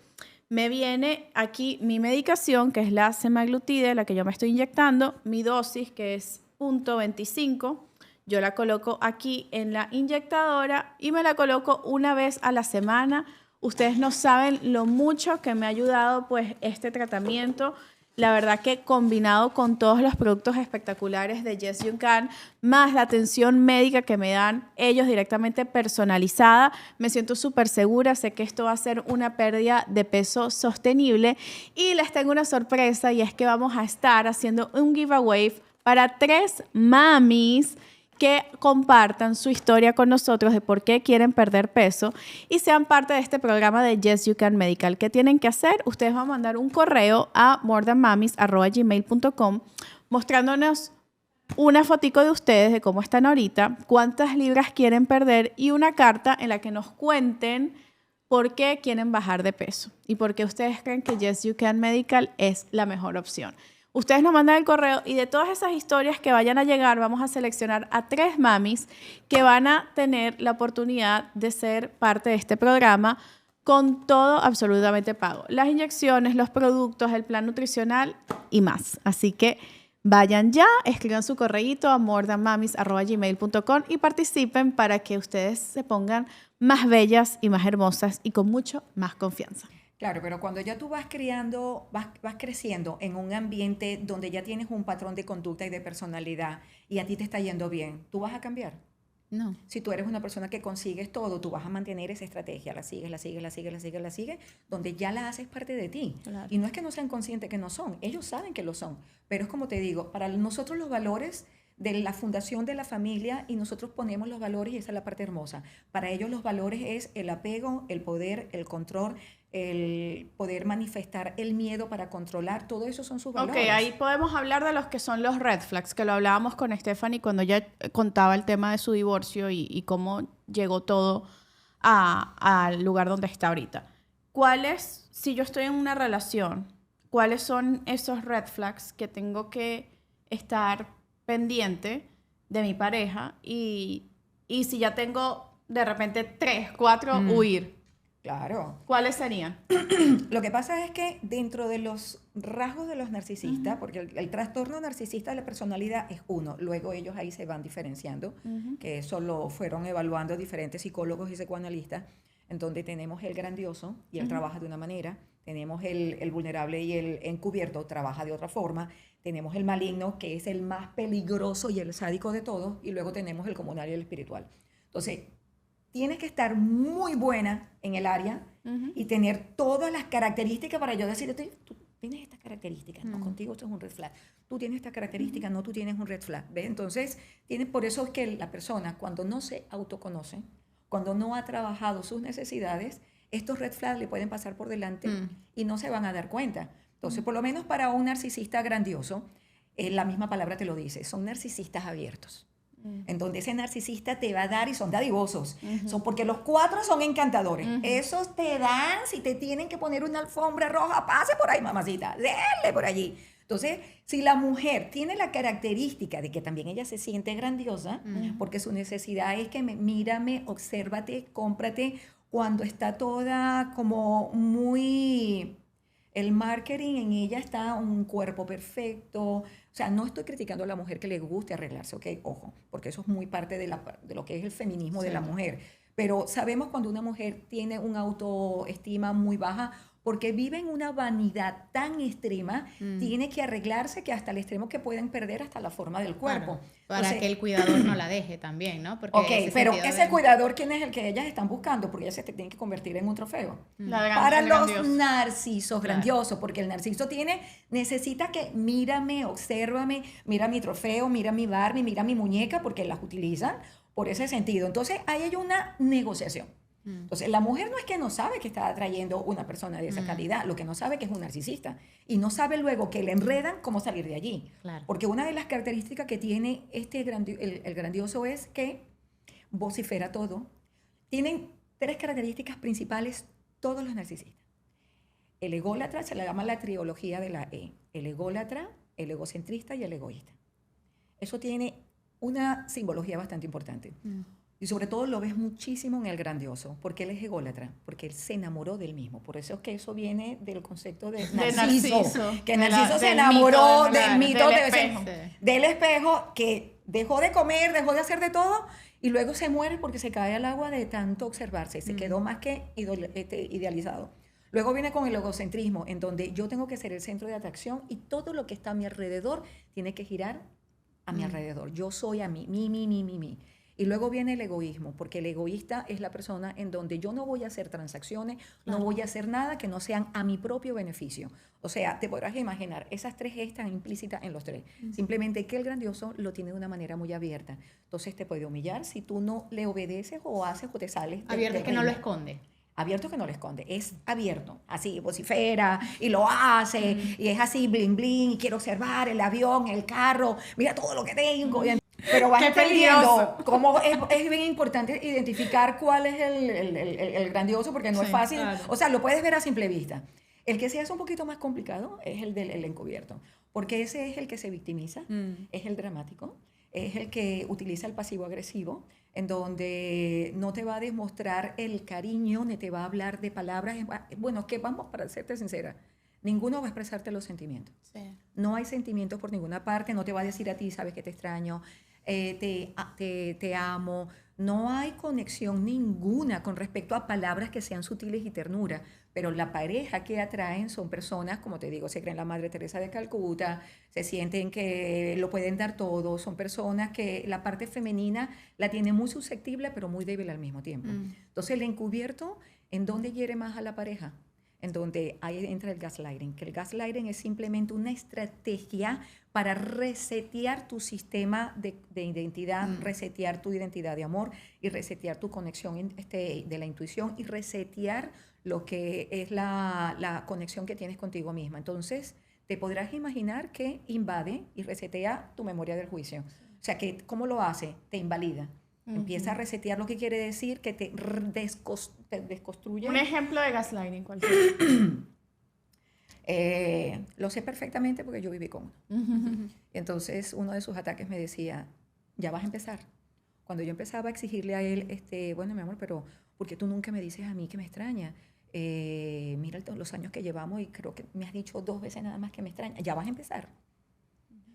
Me viene aquí mi medicación, que es la semaglutide, la que yo me estoy inyectando, mi dosis, que es 0.25. Yo la coloco aquí en la inyectadora y me la coloco una vez a la semana. Ustedes no saben lo mucho que me ha ayudado pues este tratamiento. La verdad que combinado con todos los productos espectaculares de Yes You Can, más la atención médica que me dan ellos directamente personalizada, me siento súper segura. Sé que esto va a ser una pérdida de peso sostenible. Y les tengo una sorpresa, y es que vamos a estar haciendo un giveaway para 3 mamis que compartan su historia con nosotros de por qué quieren perder peso y sean parte de este programa de Yes You Can Medical. ¿Qué tienen que hacer? Ustedes van a mandar un correo a morethanmamis@gmail.com mostrándonos una fotico de ustedes, de cómo están ahorita, cuántas libras quieren perder y una carta en la que nos cuenten por qué quieren bajar de peso y por qué ustedes creen que Yes You Can Medical es la mejor opción. Ustedes nos mandan el correo y de todas esas historias que vayan a llegar, vamos a seleccionar a 3 mamis que van a tener la oportunidad de ser parte de este programa con todo absolutamente pago. Las inyecciones, los productos, el plan nutricional y más. Así que vayan ya, escriban su correíto a morethanmamis@gmail.com y participen para que ustedes se pongan más bellas y más hermosas y con mucho más confianza. Claro, pero cuando ya tú vas creciendo en un ambiente donde ya tienes un patrón de conducta y de personalidad y a ti te está yendo bien, ¿tú vas a cambiar? No. Si tú eres una persona que consigues todo, tú vas a mantener esa estrategia, la sigues, donde ya la haces parte de ti. Claro. Y no es que no sean conscientes que no son, ellos saben que lo son, pero es como te digo, para nosotros los valores de la fundación de la familia, y nosotros ponemos los valores, y esa es la parte hermosa. Para ellos los valores es el apego, el poder, el control, el poder manifestar el miedo para controlar, todo eso son sus valores. Ok, ahí podemos hablar de los que son los red flags, que lo hablábamos con Stephanie cuando ella contaba el tema de su divorcio y cómo llegó todo al lugar donde está ahorita. ¿Cuáles, si yo estoy en una relación, cuáles son esos red flags que tengo que estar pendiente de mi pareja y si ya tengo de repente 3, 4, huir? Claro. ¿Cuáles serían? Lo que pasa es que dentro de los rasgos de los narcisistas, porque el trastorno narcisista de la personalidad es uno, luego ellos ahí se van diferenciando, que eso lo fueron evaluando diferentes psicólogos y psicoanalistas, en donde tenemos el grandioso y él trabaja de una manera, tenemos el vulnerable y el encubierto, trabaja de otra forma, tenemos el maligno, que es el más peligroso y el sádico de todos, y luego tenemos el comunal y el espiritual. Entonces, tienes que estar muy buena en el área y tener todas las características para yo decirte, tú tienes estas características, no, contigo esto es un red flag. Tú tienes estas características, no, tú tienes un red flag. ¿Ves? Entonces, por eso es que la persona, cuando no se autoconoce, cuando no ha trabajado sus necesidades, estos red flags le pueden pasar por delante y no se van a dar cuenta. Entonces, por lo menos para un narcisista grandioso, la misma palabra te lo dice, son narcisistas abiertos. En donde ese narcisista te va a dar, y son dadivosos, son porque los 4 son encantadores. Esos te dan, si te tienen que poner una alfombra roja, pase por ahí, mamacita, déle por allí. Entonces, si la mujer tiene la característica de que también ella se siente grandiosa, porque su necesidad es que mírame, obsérvate, cómprate, cuando está toda como muy... El marketing en ella está un cuerpo perfecto. O sea, no estoy criticando a la mujer que le guste arreglarse, ¿ok? Ojo, porque eso es muy parte de lo que es el feminismo de la mujer. Pero sabemos cuando una mujer tiene una autoestima muy baja, porque vive en una vanidad tan extrema, tiene que arreglarse que hasta el extremo que pueden perder hasta la forma del cuerpo. Claro, para que el cuidador no la deje también, ¿no? Porque pero ese cuidador, ¿quién es el que ellas están buscando? Porque ellas se tienen que convertir en un trofeo. Para los narcisos grandiosos, porque el narciso necesita que mírame, obsérvame, mira mi trofeo, mira mi Barbie, mira mi muñeca, porque las utilizan por ese sentido. Entonces, ahí hay una negociación. Entonces, la mujer no es que no sabe que está atrayendo una persona de esa calidad, lo que no sabe que es un narcisista. Y no sabe luego que le enredan cómo salir de allí. Claro. Porque una de las características que tiene el grandioso es que vocifera todo. Tienen 3 características principales todos los narcisistas. El ególatra se le llama la trilogía de la E. El ególatra, el egocentrista y el egoísta. Eso tiene una simbología bastante importante. Y sobre todo lo ves muchísimo en el grandioso, porque él es ególatra, porque él se enamoró del mismo. Por eso es que eso viene del concepto de Narciso. Que Narciso se enamoró del mito del espejo, que dejó de comer, dejó de hacer de todo, y luego se muere porque se cae al agua de tanto observarse. Se quedó más que idealizado. Luego viene con el egocentrismo, en donde yo tengo que ser el centro de atracción y todo lo que está a mi alrededor tiene que girar a mi alrededor. Yo soy a mí, mi. Y luego viene el egoísmo, porque el egoísta es la persona en donde yo no voy a hacer transacciones, no voy a hacer nada que no sean a mi propio beneficio. O sea, te podrás imaginar, esas 3 están implícitas en los 3. Simplemente que el grandioso lo tiene de una manera muy abierta. Entonces te puede humillar si tú no le obedeces o haces o te sales. Abierto es que no lo esconde. Abierto que no lo esconde, es abierto, así vocifera y lo hace, y es así bling bling, y quiero observar el avión, el carro, mira todo lo que tengo. Pero vas entendiendo cómo es bien importante identificar cuál es el grandioso, porque no es fácil. Claro. O sea, lo puedes ver a simple vista. El que se hace un poquito más complicado es el del encubierto, porque ese es el que se victimiza, es el dramático, es el que utiliza el pasivo-agresivo, en donde no te va a demostrar el cariño, ni te va a hablar de palabras. Bueno, que vamos, para serte sincera, ninguno va a expresarte los sentimientos. Sí. No hay sentimientos por ninguna parte, no te va a decir a ti, sabes que te extraño, te amo. No hay conexión ninguna con respecto a palabras que sean sutiles y ternura, pero la pareja que atraen son personas, como te digo, se creen la Madre Teresa de Calcuta, se sienten que lo pueden dar todo, son personas que la parte femenina la tiene muy susceptible, pero muy débil al mismo tiempo. Entonces, el encubierto, ¿en dónde hiere más a la pareja? En donde ahí entra el gaslighting, que el gaslighting es simplemente una estrategia para resetear tu sistema de identidad, resetear tu identidad de amor y resetear tu conexión de la intuición y resetear lo que es la conexión que tienes contigo misma. Entonces, te podrás imaginar que invade y resetea tu memoria del juicio. O sea, que ¿cómo lo hace? Te invalida. Empieza a resetear, lo que quiere decir que te desconstruye. Un ejemplo de gaslighting, ¿cuál lo sé perfectamente porque yo viví con uno. Entonces, uno de sus ataques me decía, ya vas a empezar. Cuando yo empezaba a exigirle a él, bueno, mi amor, pero ¿por qué tú nunca me dices a mí que me extraña? Mira los años que llevamos y creo que me has dicho 2 veces nada más que me extraña. Ya vas a empezar.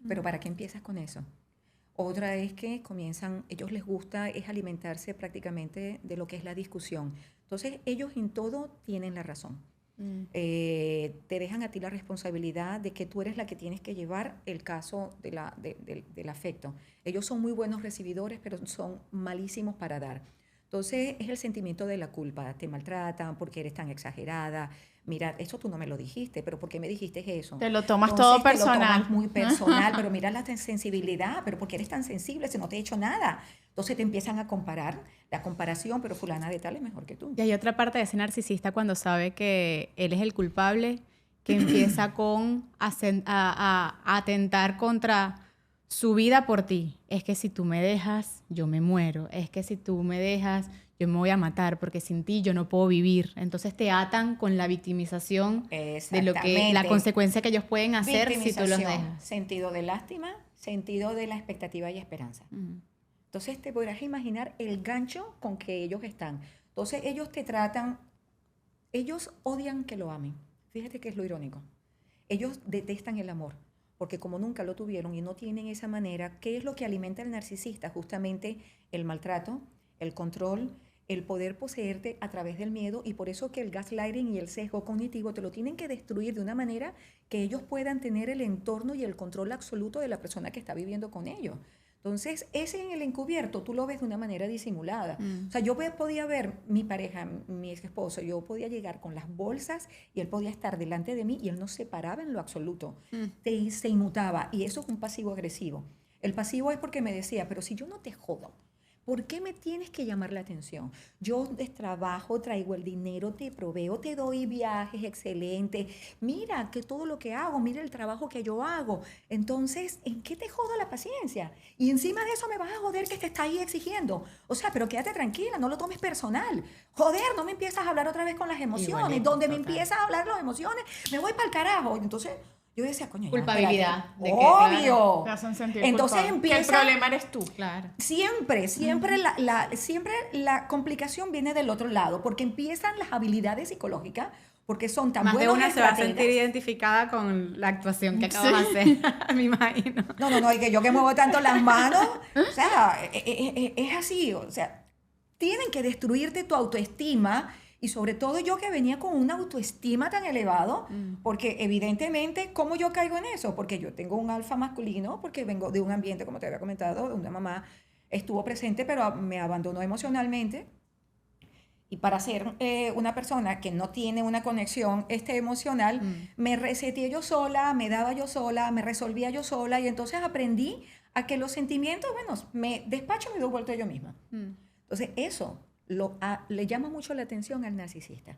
Pero ¿para qué empiezas con eso? Otra es que ellos les gusta es alimentarse prácticamente de lo que es la discusión. Entonces, ellos en todo tienen la razón. Te dejan a ti la responsabilidad de que tú eres la que tienes que llevar el caso del afecto. Ellos son muy buenos recibidores, pero son malísimos para dar. Entonces, es el sentimiento de la culpa. Te maltratan porque eres tan exagerada. Mira, eso tú no me lo dijiste, pero ¿por qué me dijiste eso? Te lo tomas todo personal. Te lo tomas muy personal, pero mira la sensibilidad, pero ¿por qué eres tan sensible si no te he hecho nada? Entonces te empiezan a comparar, la comparación, pero fulana de tal es mejor que tú. Y hay otra parte de ese narcisista cuando sabe que él es el culpable, que empieza a atentar contra su vida por ti. Es que si tú me dejas, yo me muero. Es que si tú me dejas, yo me voy a matar porque sin ti yo no puedo vivir. Entonces te atan con la victimización de lo que la consecuencia que ellos pueden hacer si tú los dejas. Sentido de lástima, sentido de la expectativa y esperanza. Entonces te podrás imaginar el gancho con que ellos están. Entonces ellos te tratan, ellos odian que lo amen. Fíjate que es lo irónico. Ellos detestan el amor, porque como nunca lo tuvieron y no tienen esa manera, ¿qué es lo que alimenta al narcisista? Justamente el maltrato, el control, el poder poseerte a través del miedo, y por eso que el gaslighting y el sesgo cognitivo te lo tienen que destruir de una manera que ellos puedan tener el entorno y el control absoluto de la persona que está viviendo con ellos. Entonces, ese en el encubierto tú lo ves de una manera disimulada. O sea, yo podía ver mi pareja, mi ex esposo, yo podía llegar con las bolsas y él podía estar delante de mí y él no se paraba en lo absoluto. Se inmutaba, y eso es un pasivo agresivo. El pasivo es porque me decía, pero si yo no te jodo, ¿por qué me tienes que llamar la atención? Yo trabajo, traigo el dinero, te proveo, te doy viajes excelentes. Mira que todo lo que hago, mira el trabajo que yo hago. Entonces, ¿en qué te jodo la paciencia? Y encima de eso me vas a joder que te está ahí exigiendo. O sea, pero quédate tranquila, no lo tomes personal. Joder, no me empiezas a hablar otra vez con las emociones. Igualito, donde total. me empiezas a hablar las emociones, me voy para el carajo. Entonces, yo decía, coño, ya, Culpabilidad. espérate. Obvio. Te hacen sentir Entonces culpable. empieza... Que el problema eres tú. Claro. Siempre la complicación viene del otro lado, porque empiezan las habilidades psicológicas, porque son tan Más de buenos una se va a estrategas. sentir identificada con la actuación que acabas de hacer, me imagino. No, y que yo que muevo tanto las manos, o sea, es así, o sea, tienen que destruirte tu autoestima. Y sobre todo yo que venía con una autoestima tan elevado, porque evidentemente, ¿cómo yo caigo en eso? Porque yo tengo un alfa masculino, porque vengo de un ambiente, como te había comentado, donde mamá estuvo presente, pero me abandonó emocionalmente. Y para ser una persona que no tiene una conexión emocional, me reseteé yo sola, me daba yo sola, me resolvía yo sola, y entonces aprendí a que los sentimientos, bueno, me despacho y me doy vuelta yo misma. Entonces eso le llama mucho la atención al narcisista.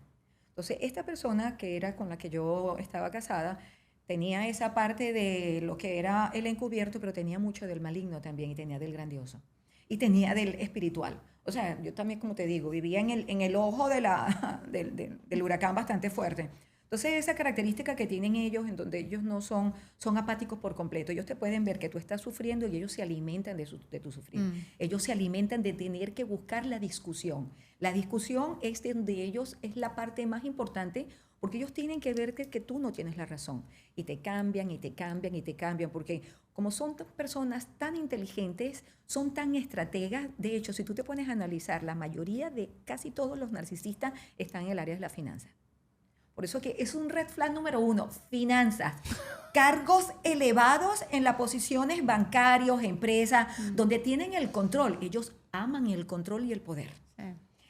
Entonces, esta persona que era con la que yo estaba casada tenía esa parte de lo que era el encubierto, pero tenía mucho del maligno también, y tenía del grandioso, y tenía del espiritual. O sea, yo también, como te digo, vivía en el ojo del huracán bastante fuerte. Entonces, esa característica que tienen ellos, en donde ellos no son apáticos por completo. Ellos te pueden ver que tú estás sufriendo y ellos se alimentan de tu sufrir. Ellos se alimentan de tener que buscar la discusión. La discusión es donde ellos es la parte más importante, porque ellos tienen que ver que tú no tienes la razón. Y te cambian, y te cambian, y te cambian, porque como son personas tan inteligentes, son tan estrategas. De hecho, si tú te pones a analizar, la mayoría de casi todos los narcisistas están en el área de la finanza. Por eso que es un red flag número 1, finanzas. Cargos elevados en las posiciones bancarios, empresas, donde tienen el control. Ellos aman el control y el poder. Sí.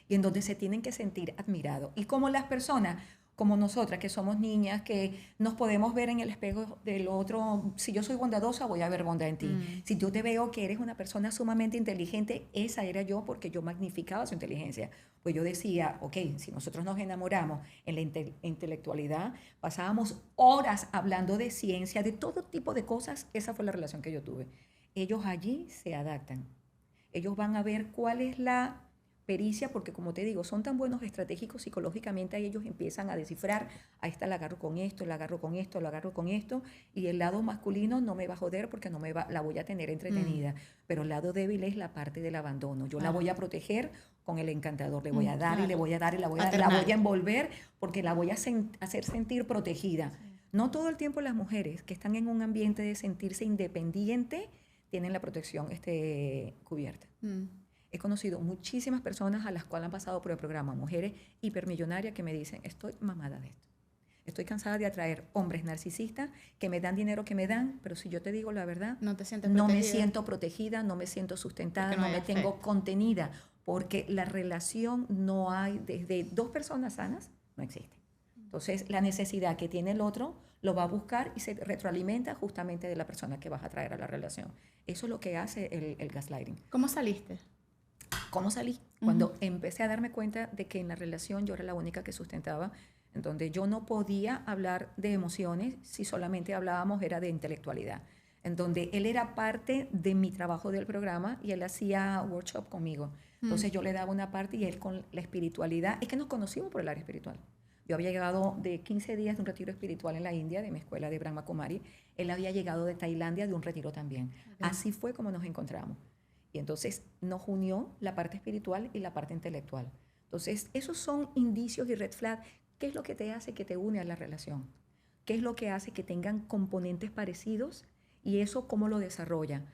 Y en donde se tienen que sentir admirados. Y como las personas, como nosotras, que somos niñas, que nos podemos ver en el espejo del otro. Si yo soy bondadosa, voy a ver bondad en ti. Si yo te veo que eres una persona sumamente inteligente, esa era yo, porque yo magnificaba su inteligencia. Pues yo decía, ok, si nosotros nos enamoramos en la intelectualidad, pasábamos horas hablando de ciencia, de todo tipo de cosas. Esa fue la relación que yo tuve. Ellos allí se adaptan. Ellos van a ver cuál es la pericia, porque como te digo, son tan buenos estratégicos psicológicamente, ellos empiezan a descifrar, a esta la agarro con esto, la agarro con esto, la agarro con esto, y el lado masculino no me va a joder porque la voy a tener entretenida, pero el lado débil es la parte del abandono. Yo la voy a proteger con el encantador, le voy a dar y le voy a dar y la voy a envolver, porque la voy a hacer sentir protegida. No todo el tiempo las mujeres que están en un ambiente de sentirse independiente tienen la protección cubierta. He conocido muchísimas personas a las cuales han pasado por el programa, mujeres hipermillonarias que me dicen, estoy mamada de esto. Estoy cansada de atraer hombres narcisistas que me dan dinero, que me dan, pero si yo te digo la verdad, no me siento protegida, no me siento sustentada, no me tengo contenida, porque la relación no hay, desde dos personas sanas, no existe. Entonces, la necesidad que tiene el otro lo va a buscar y se retroalimenta justamente de la persona que vas a traer a la relación. Eso es lo que hace el gaslighting. ¿Cómo saliste? ¿Cómo salí? Cuando empecé a darme cuenta de que en la relación yo era la única que sustentaba, en donde yo no podía hablar de emociones si solamente hablábamos era de intelectualidad. en donde él era parte de mi trabajo del programa y él hacía workshop conmigo. Entonces yo le daba una parte y él con la espiritualidad, es que nos conocimos por el área espiritual. Yo había llegado de 15 días de un retiro espiritual en la India, de mi escuela de Brahma Kumari. Él había llegado de Tailandia de un retiro también. Okay. Así fue como nos encontramos. Y entonces nos unió la parte espiritual y la parte intelectual. Entonces, esos son indicios y red flags. ¿Qué es lo que te hace que te une a la relación? ¿Qué es lo que hace que tengan componentes parecidos? Y eso, ¿cómo lo desarrolla?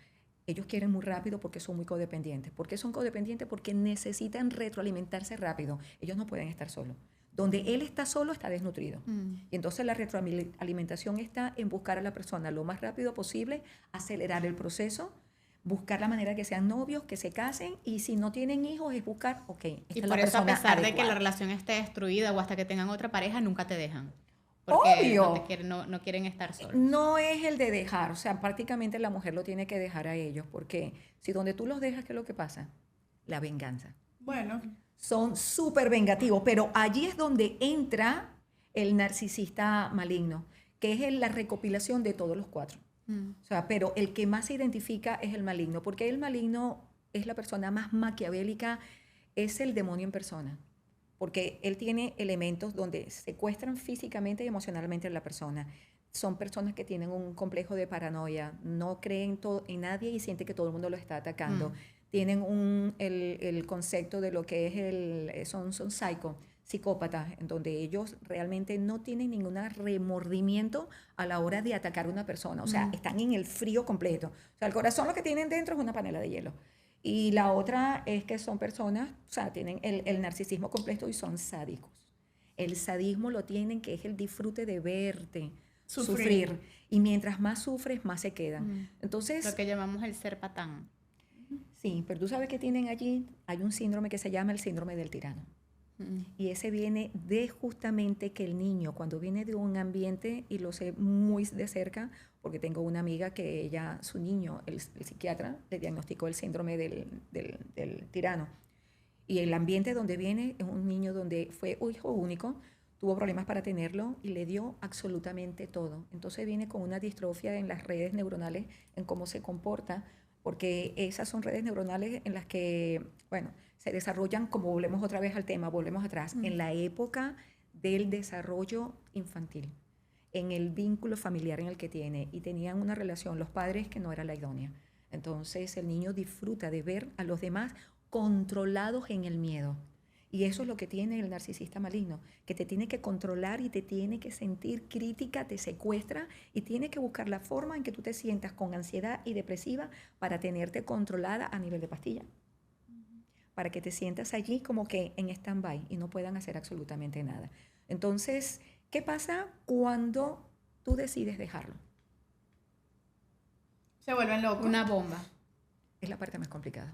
Ellos quieren muy rápido porque son muy codependientes. ¿Por qué son codependientes? Porque necesitan retroalimentarse rápido. Ellos no pueden estar solos. Donde él está solo, está desnutrido. Y entonces la retroalimentación está en buscar a la persona lo más rápido posible, acelerar el proceso, buscar la manera de que sean novios, que se casen, y si no tienen hijos es buscar, ok, esta y es por la eso, a persona pesar adecuada. de que la relación esté destruida o hasta que tengan otra pareja, nunca te dejan. Porque no quieren estar solos. No es el de dejar, o sea, prácticamente la mujer lo tiene que dejar a ellos, porque si donde tú los dejas, ¿qué es lo que pasa? La venganza. Bueno. Son súper vengativos, pero allí es donde entra el narcisista maligno, que es la recopilación de todos los cuatro. O sea, pero el que más se identifica es el maligno, porque el maligno es la persona más maquiavélica, es el demonio en persona, porque él tiene elementos donde secuestran físicamente y emocionalmente a la persona. Son personas que tienen un complejo de paranoia, no creen en nadie y sienten que todo el mundo lo está atacando. Tienen el concepto de lo que es son psicópatas, en donde ellos realmente no tienen ningún remordimiento a la hora de atacar a una persona. O sea, están en el frío completo. O sea, el corazón lo que tienen dentro es una panela de hielo. Y la otra es que son personas, o sea, tienen el narcisismo completo y son sádicos. El sadismo lo tienen, que es el disfrute de verte sufrir. Y mientras más sufres, más se quedan. Entonces, lo que llamamos el ser patán. Sí, pero tú sabes que tienen allí, hay un síndrome que se llama el síndrome del tirano. Y ese viene de justamente que el niño, cuando viene de un ambiente, y lo sé muy de cerca, porque tengo una amiga que su niño, el psiquiatra, le diagnosticó el síndrome del tirano. Y el ambiente donde viene es un niño donde fue hijo único, tuvo problemas para tenerlo y le dio absolutamente todo. Entonces viene con una distrofia en las redes neuronales, en cómo se comporta, porque esas son redes neuronales en las que, bueno, se desarrollan, como volvemos otra vez al tema, volvemos atrás, en la época del desarrollo infantil, en el vínculo familiar en el que tiene, y tenían una relación, los padres, que no era la idónea. Entonces el niño disfruta de ver a los demás controlados en el miedo. Y eso es lo que tiene el narcisista maligno, que te tiene que controlar y te tiene que sentir crítica, te secuestra y tiene que buscar la forma en que tú te sientas con ansiedad y depresiva para tenerte controlada a nivel de pastilla. Para que te sientas allí como que en stand-by y no puedan hacer absolutamente nada. Entonces, ¿qué pasa cuando tú decides dejarlo? Se vuelven locos. Una bomba. Es la parte más complicada.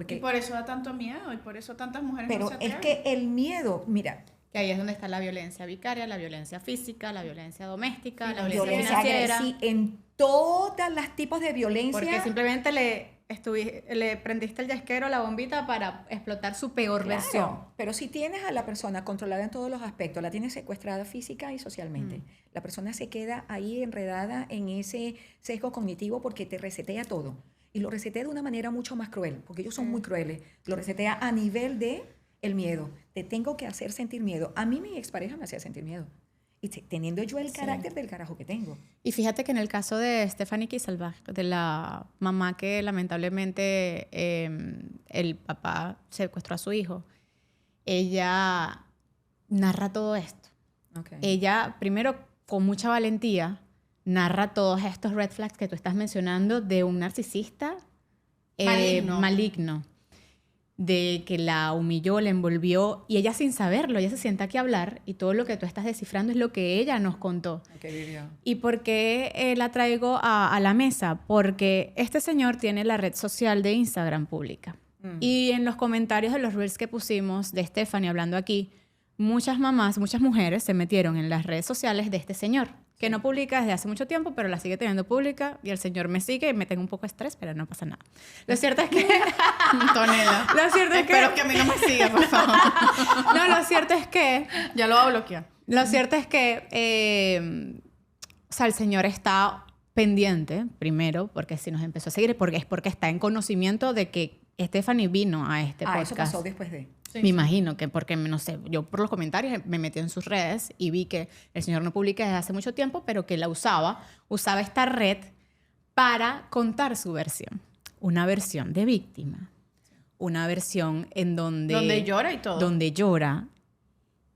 Y por eso da tanto miedo y por eso tantas mujeres pero no se atreven. Es que el miedo, mira, que ahí es donde está la violencia vicaria, la violencia física, la violencia doméstica, sí, la violencia financiera. Sí, en todos los tipos de violencia. Porque simplemente le prendiste el yesquero, la bombita, para explotar su peor versión. Pero si tienes a la persona controlada en todos los aspectos, la tienes secuestrada física y socialmente, la persona se queda ahí enredada en ese sesgo cognitivo porque te resetea todo. Y lo resetea de una manera mucho más cruel, porque ellos son muy crueles. Lo resetea a nivel de el miedo. Te tengo que hacer sentir miedo. A mí mi expareja me hacía sentir miedo. Y teniendo yo el carácter del carajo que tengo. Y fíjate que en el caso de Stephanie Kieselbach, de la mamá que lamentablemente el papá secuestró a su hijo, ella narra todo esto. Okay. Ella, primero, con mucha valentía, narra todos estos red flags que tú estás mencionando de un narcisista maligno, de que la humilló, la envolvió, y ella sin saberlo, ella se sienta aquí a hablar, y todo lo que tú estás descifrando es lo que ella nos contó. ¿Y por qué la traigo a la mesa? Porque este señor tiene la red social de Instagram pública. Y en los comentarios de los reels que pusimos de Stephanie hablando aquí, muchas mamás, muchas mujeres se metieron en las redes sociales de este señor, que no publica desde hace mucho tiempo, pero la sigue teniendo pública, y el señor me sigue y me tengo un poco de estrés, pero no pasa nada. Lo cierto es que... Antonella. Lo cierto es Espero que a mí no me siga, por favor. No, lo cierto es que... Ya lo voy a bloquear. Lo cierto es que... o sea, el señor está pendiente, primero, porque si nos empezó a seguir, es porque está en conocimiento de que Stephanie vino a este podcast. Eso pasó después de... Me imagino que porque, no sé, yo por los comentarios me metí en sus redes y vi que el señor no publica desde hace mucho tiempo, pero que la usaba esta red para contar su versión. Una versión de víctima. Una versión en donde... Donde llora y todo. Donde llora,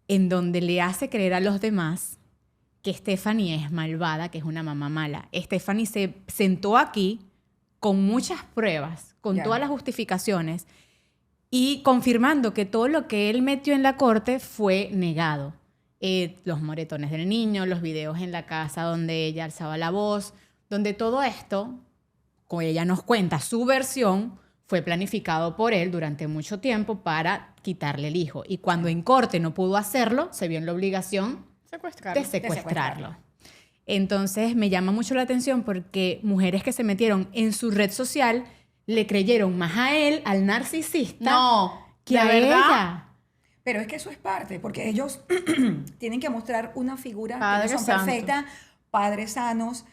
en donde le hace creer a los demás que Stephanie es malvada, que es una mamá mala. Stephanie se sentó aquí con muchas pruebas, con todas las justificaciones y confirmando que todo lo que él metió en la corte fue negado. Los moretones del niño, los videos en la casa donde ella alzaba la voz, donde todo esto, como ella nos cuenta, su versión fue planificado por él durante mucho tiempo para quitarle el hijo. Y cuando en corte no pudo hacerlo, se vio en la obligación de secuestrarlo. Entonces me llama mucho la atención porque mujeres que se metieron en su red social le creyeron más a él, al narcisista, que a ella. Pero es que eso es parte, porque ellos tienen que mostrar una figura Padre que no son santo. perfectas, padres sanos,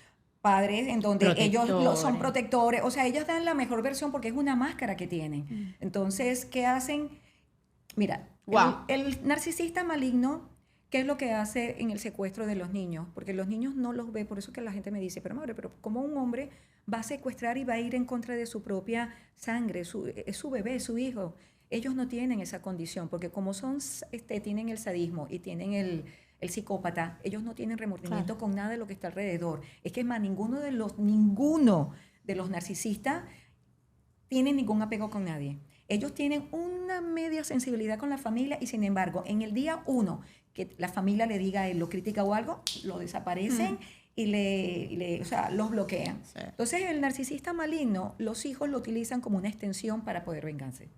padres en donde ellos son protectores. O sea, ellos dan la mejor versión porque es una máscara que tienen. Entonces, ¿qué hacen? Mira, el narcisista maligno, ¿qué es lo que hace en el secuestro de los niños? Porque los niños no los ve, por eso que la gente me dice, pero madre, pero ¿cómo un hombre va a secuestrar y va a ir en contra de su propia sangre, es su bebé, su hijo? Ellos no tienen esa condición, porque como tienen el sadismo y tienen el psicópata, ellos no tienen remordimiento con nada de lo que está alrededor. Es que más, ninguno de los narcisistas tiene ningún apego con nadie. Ellos tienen una media sensibilidad con la familia y sin embargo, en el día 1 que la familia le diga a él, lo critica o algo, lo desaparecen y los bloquean. Sí. Entonces, el narcisista maligno, los hijos lo utilizan como una extensión para poder vengarse.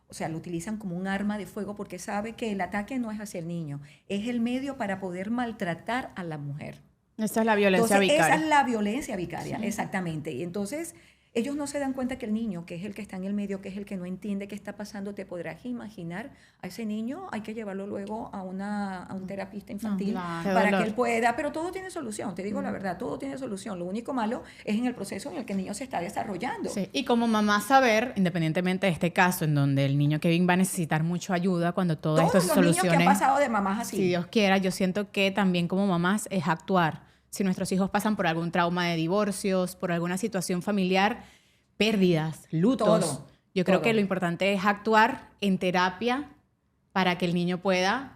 O sea, lo utilizan como un arma de fuego porque sabe que el ataque no es hacia el niño, es el medio para poder maltratar a la mujer. Esa es la violencia vicaria. Esa es la violencia vicaria, exactamente. Y entonces ellos no se dan cuenta que el niño, que es el que está en el medio, que es el que no entiende qué está pasando, te podrás imaginar, a ese niño hay que llevarlo luego a un terapista infantil para que él pueda, pero todo tiene solución, te digo la verdad, todo tiene solución. Lo único malo es en el proceso en el que el niño se está desarrollando. Sí. Y como mamá saber, independientemente de este caso, en donde el niño Kevin va a necesitar mucha ayuda cuando todo esto se solucione. Todos los niños que han pasado de mamás así. Si Dios quiera, yo siento que también como mamás es actuar. Si nuestros hijos pasan por algún trauma de divorcios, por alguna situación familiar, pérdidas, lutos. Yo creo que lo importante es actuar en terapia para que el niño pueda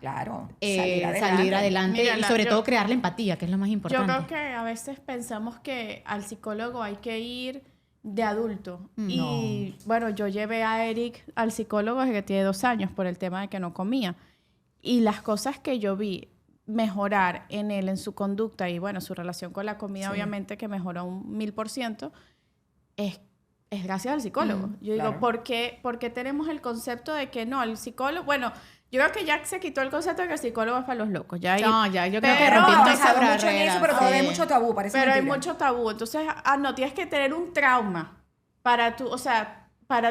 salir adelante. Mira, y sobre todo crear la empatía, que es lo más importante. Yo creo que a veces pensamos que al psicólogo hay que ir de adulto. No. Y bueno, yo llevé a Eric al psicólogo desde que tiene 2 años por el tema de que no comía. Y las cosas que yo vi mejorar en él, en su conducta y bueno, su relación con la comida, obviamente que mejoró un 1000%, es gracias al psicólogo. Yo digo, ¿por qué tenemos el concepto de que no, el psicólogo? Bueno, yo creo que ya se quitó el concepto de que el psicólogo es para los locos. Yo creo que rompiendo esa barrera. Pero todavía hay mucho tabú, parece Pero mentira. hay mucho tabú. Entonces, no, tienes que tener un trauma para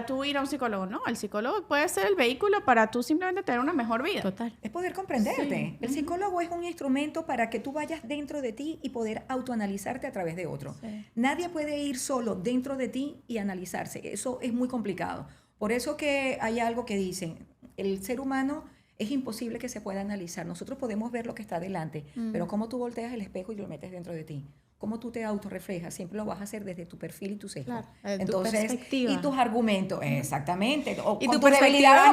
tú ir a un psicólogo. No, el psicólogo puede ser el vehículo para tú simplemente tener una mejor vida. Total. Es poder comprenderte. Sí. El psicólogo es un instrumento para que tú vayas dentro de ti y poder autoanalizarte a través de otro. Sí. Nadie puede ir solo dentro de ti y analizarse. Eso es muy complicado. Por eso que hay algo que dicen, el ser humano es imposible que se pueda analizar. Nosotros podemos ver lo que está delante, pero cómo tú volteas el espejo y lo metes dentro de ti. Cómo tú te autorreflejas, siempre lo vas a hacer desde tu perfil y tu sesgo. Claro, entonces, tu perspectiva. Y tus argumentos, exactamente. O y, tu perspectiva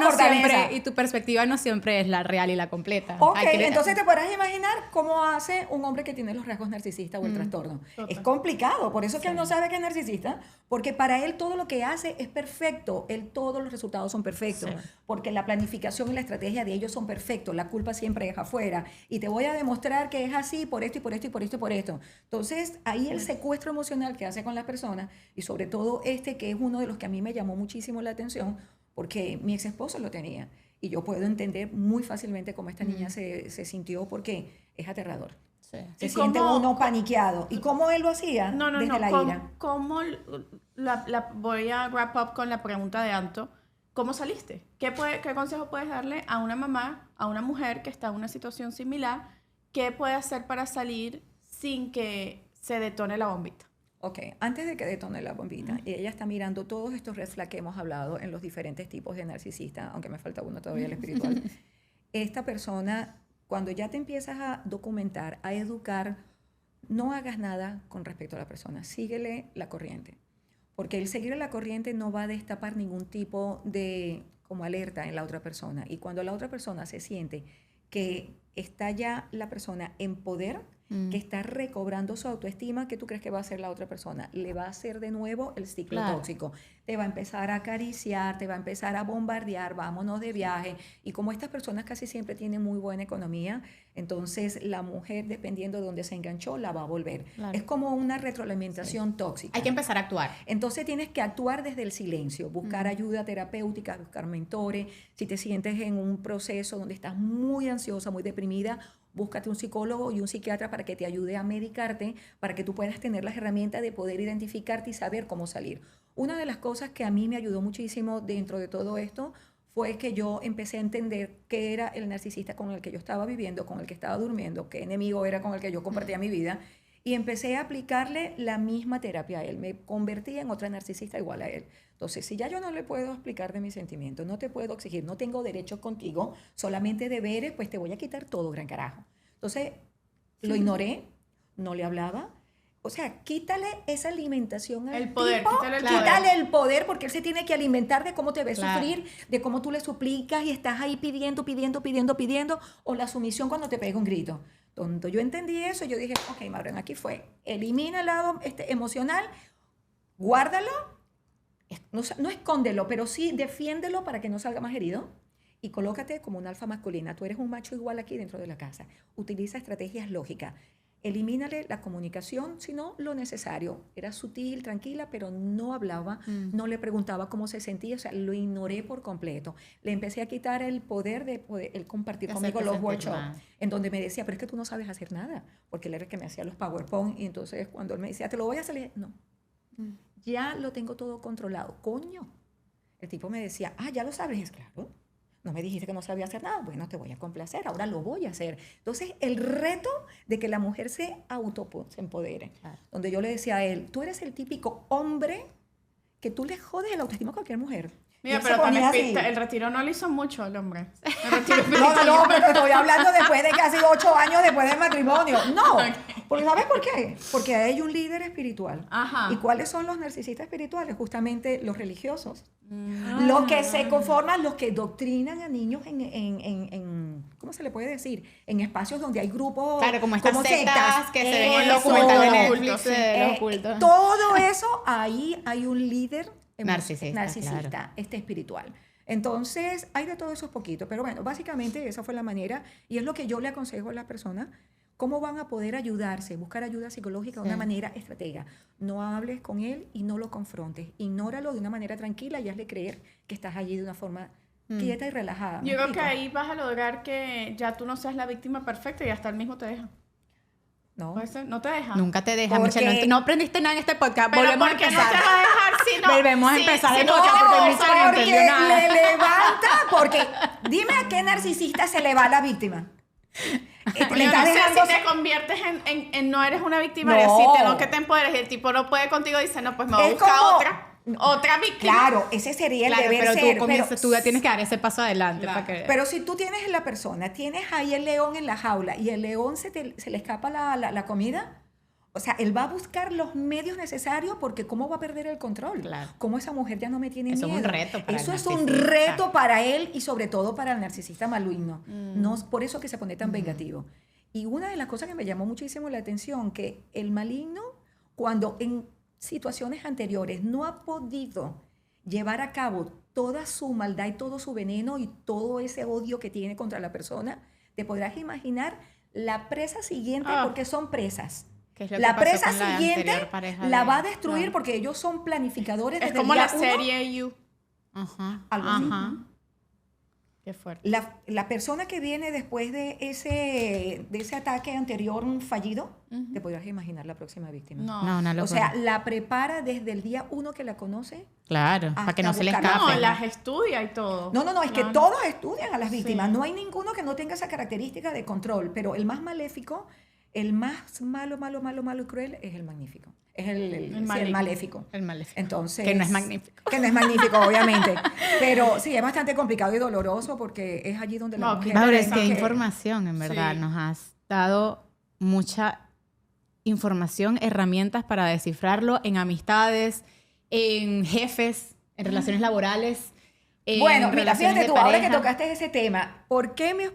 no siempre es la real y la completa. Ok, entonces te podrás imaginar cómo hace un hombre que tiene los rasgos narcisistas o el trastorno. Total. Es complicado, por eso es que él no sabe que es narcisista, porque para él todo lo que hace es perfecto, todos los resultados son perfectos, porque la planificación y la estrategia de ellos son perfectos, la culpa siempre es afuera, y te voy a demostrar que es así por esto y por esto y por esto y por esto. Entonces, ahí el secuestro emocional que hace con las personas, y sobre todo que es uno de los que a mí me llamó muchísimo la atención, porque mi ex esposo lo tenía, y yo puedo entender muy fácilmente cómo esta niña se sintió, porque es aterrador. Sí. Se siente uno paniqueado. ¿Y cómo él lo hacía? Desde la ira. Voy a wrap up con la pregunta de Anto. ¿Cómo saliste? ¿Qué consejo puedes darle a una mamá, a una mujer que está en una situación similar? ¿Qué puede hacer para salir sin que se detone la bombita? Ok, antes de que detone la bombita, ella está mirando todos estos red flags que hemos hablado en los diferentes tipos de narcisista, aunque me falta uno todavía, el espiritual. Esta persona, cuando ya te empiezas a documentar, a educar, no hagas nada con respecto a la persona, síguele la corriente. Porque el seguir la corriente no va a destapar ningún tipo de como alerta en la otra persona. Y cuando la otra persona se siente que está ya la persona en poder, que está recobrando su autoestima, ¿qué tú crees que va a hacer la otra persona? Le va a hacer de nuevo el ciclo tóxico. Te va a empezar a acariciar, te va a empezar a bombardear, vámonos de viaje. Y como estas personas casi siempre tienen muy buena economía, entonces la mujer, dependiendo de dónde se enganchó, la va a volver. Claro. Es como una retroalimentación tóxica. Hay que empezar a actuar. Entonces tienes que actuar desde el silencio, buscar ayuda terapéutica, buscar mentores. Si te sientes en un proceso donde estás muy ansiosa, muy deprimida, búscate un psicólogo y un psiquiatra para que te ayude a medicarte, para que tú puedas tener las herramientas de poder identificarte y saber cómo salir. Una de las cosas que a mí me ayudó muchísimo dentro de todo esto fue que yo empecé a entender qué era el narcisista con el que yo estaba viviendo, con el que estaba durmiendo, qué enemigo era con el que yo compartía mi vida, y empecé a aplicarle la misma terapia a él. Me convertí en otra narcisista igual a él. Entonces, si ya yo no le puedo explicar de mis sentimientos, no te puedo exigir, no tengo derechos contigo, solamente deberes, pues te voy a quitar todo, gran carajo. Entonces, lo ignoré, no le hablaba. O sea, quítale esa alimentación al poder, tipo, quítale el poder, porque él se tiene que alimentar de cómo te ve sufrir, de cómo tú le suplicas y estás ahí pidiendo, o la sumisión cuando te pega un grito. Cuando yo entendí eso, yo dije, ok, Maureen, aquí fue. Elimina el lado emocional, guárdalo, no escóndelo, pero sí defiéndelo para que no salga más herido. Y colócate como un alfa masculina. Tú eres un macho igual aquí dentro de la casa. Utiliza estrategias lógicas. Elimínale la comunicación, sino lo necesario. Era sutil, tranquila, pero no hablaba, no le preguntaba cómo se sentía, o sea, lo ignoré por completo. Le empecé a quitar el poder de poder él compartir conmigo los workshops, en donde me decía, pero es que tú no sabes hacer nada, porque él era el que me hacía los PowerPoint, y entonces cuando él me decía, te lo voy a hacer, le dije, no, ya lo tengo todo controlado. Coño. El tipo me decía, ya lo sabes, es claro. No me dijiste que no sabía hacer nada. Bueno, te voy a complacer, ahora lo voy a hacer. Entonces, el reto de que la mujer se empodere. Donde yo le decía a él, tú eres el típico hombre que tú le jodes el autoestima a cualquier mujer. Mira, pero también el retiro no le hizo mucho al hombre. No, pero estoy hablando después de casi 8 años después del matrimonio. No, porque ¿sabes por qué? Porque hay un líder espiritual. Ajá. ¿Y cuáles son los narcisistas espirituales? Justamente los religiosos. Los que se conforman, los que doctrinan a niños en ¿cómo se le puede decir? En espacios donde hay grupos, claro, como estas sectas que se ven en los documentales de Netflix de los cultos. Todo eso, ahí hay un líder narcisista claro. Espiritual. Entonces, hay de todo eso poquito, pero bueno, básicamente esa fue la manera, y es lo que yo le aconsejo a las personas, cómo van a poder ayudarse, buscar ayuda psicológica de una manera estratega. No hables con él y no lo confrontes, ignóralo de una manera tranquila y hazle creer que estás allí de una forma quieta y relajada. Yo creo que ahí vas a lograr que ya tú no seas la víctima perfecta y hasta él mismo te deja. No. No te deja. Nunca te deja, Michelle. No aprendiste nada en este podcast. Pero volvemos a empezar. empezar. No te va a dejar si no. Volvemos a empezar el podcast porque Michelle no entendió nada. le levanta, porque dime a qué narcisista se le va a la víctima. Yo no sé si te conviertes en no eres una víctima, y así tengo que te empoderes y el tipo no puede contigo y dice, no, pues me voy a buscar otra víctima. Claro, ese sería el deber ser. Tú ya tienes que dar ese paso adelante. Claro. Para que... Pero si tú tienes la persona, tienes ahí el león en la jaula y el león se le escapa la comida, o sea, él va a buscar los medios necesarios, porque ¿cómo va a perder el control? Claro. ¿Cómo esa mujer ya no me tiene miedo? Eso es un reto para Eso el es un narcisista. reto para él y sobre todo para el narcisista maligno. No, por eso que se pone tan vengativo. Y una de las cosas que me llamó muchísimo la atención, que el maligno, cuando en situaciones anteriores no ha podido llevar a cabo toda su maldad y todo su veneno y todo ese odio que tiene contra la persona, te podrás imaginar la presa siguiente, porque son presas. La presa siguiente la va a destruir porque ellos son planificadores. Es como la serie You. Algo así. Qué fuerte. La persona que viene después de ese ataque anterior fallido, te podrás imaginar la próxima víctima. No, o sea, la prepara desde el día 1 que la conoce. Claro, para que no se le escape. No, las estudia y todo. No, es que todos estudian a las víctimas. Sí. No hay ninguno que no tenga esa característica de control, pero el más maléfico El más malo y cruel es el magnífico. Es el maléfico. El maléfico. Entonces, que no es magnífico. Que no es magnífico, obviamente. Pero sí, es bastante complicado y doloroso porque es allí donde la mujer... Maures, qué información, en verdad. Sí. Nos has dado mucha información, herramientas para descifrarlo en amistades, en jefes, en relaciones laborales. Bueno, mira, fíjate tú, ahora que tocaste ese tema, ¿por qué mi ex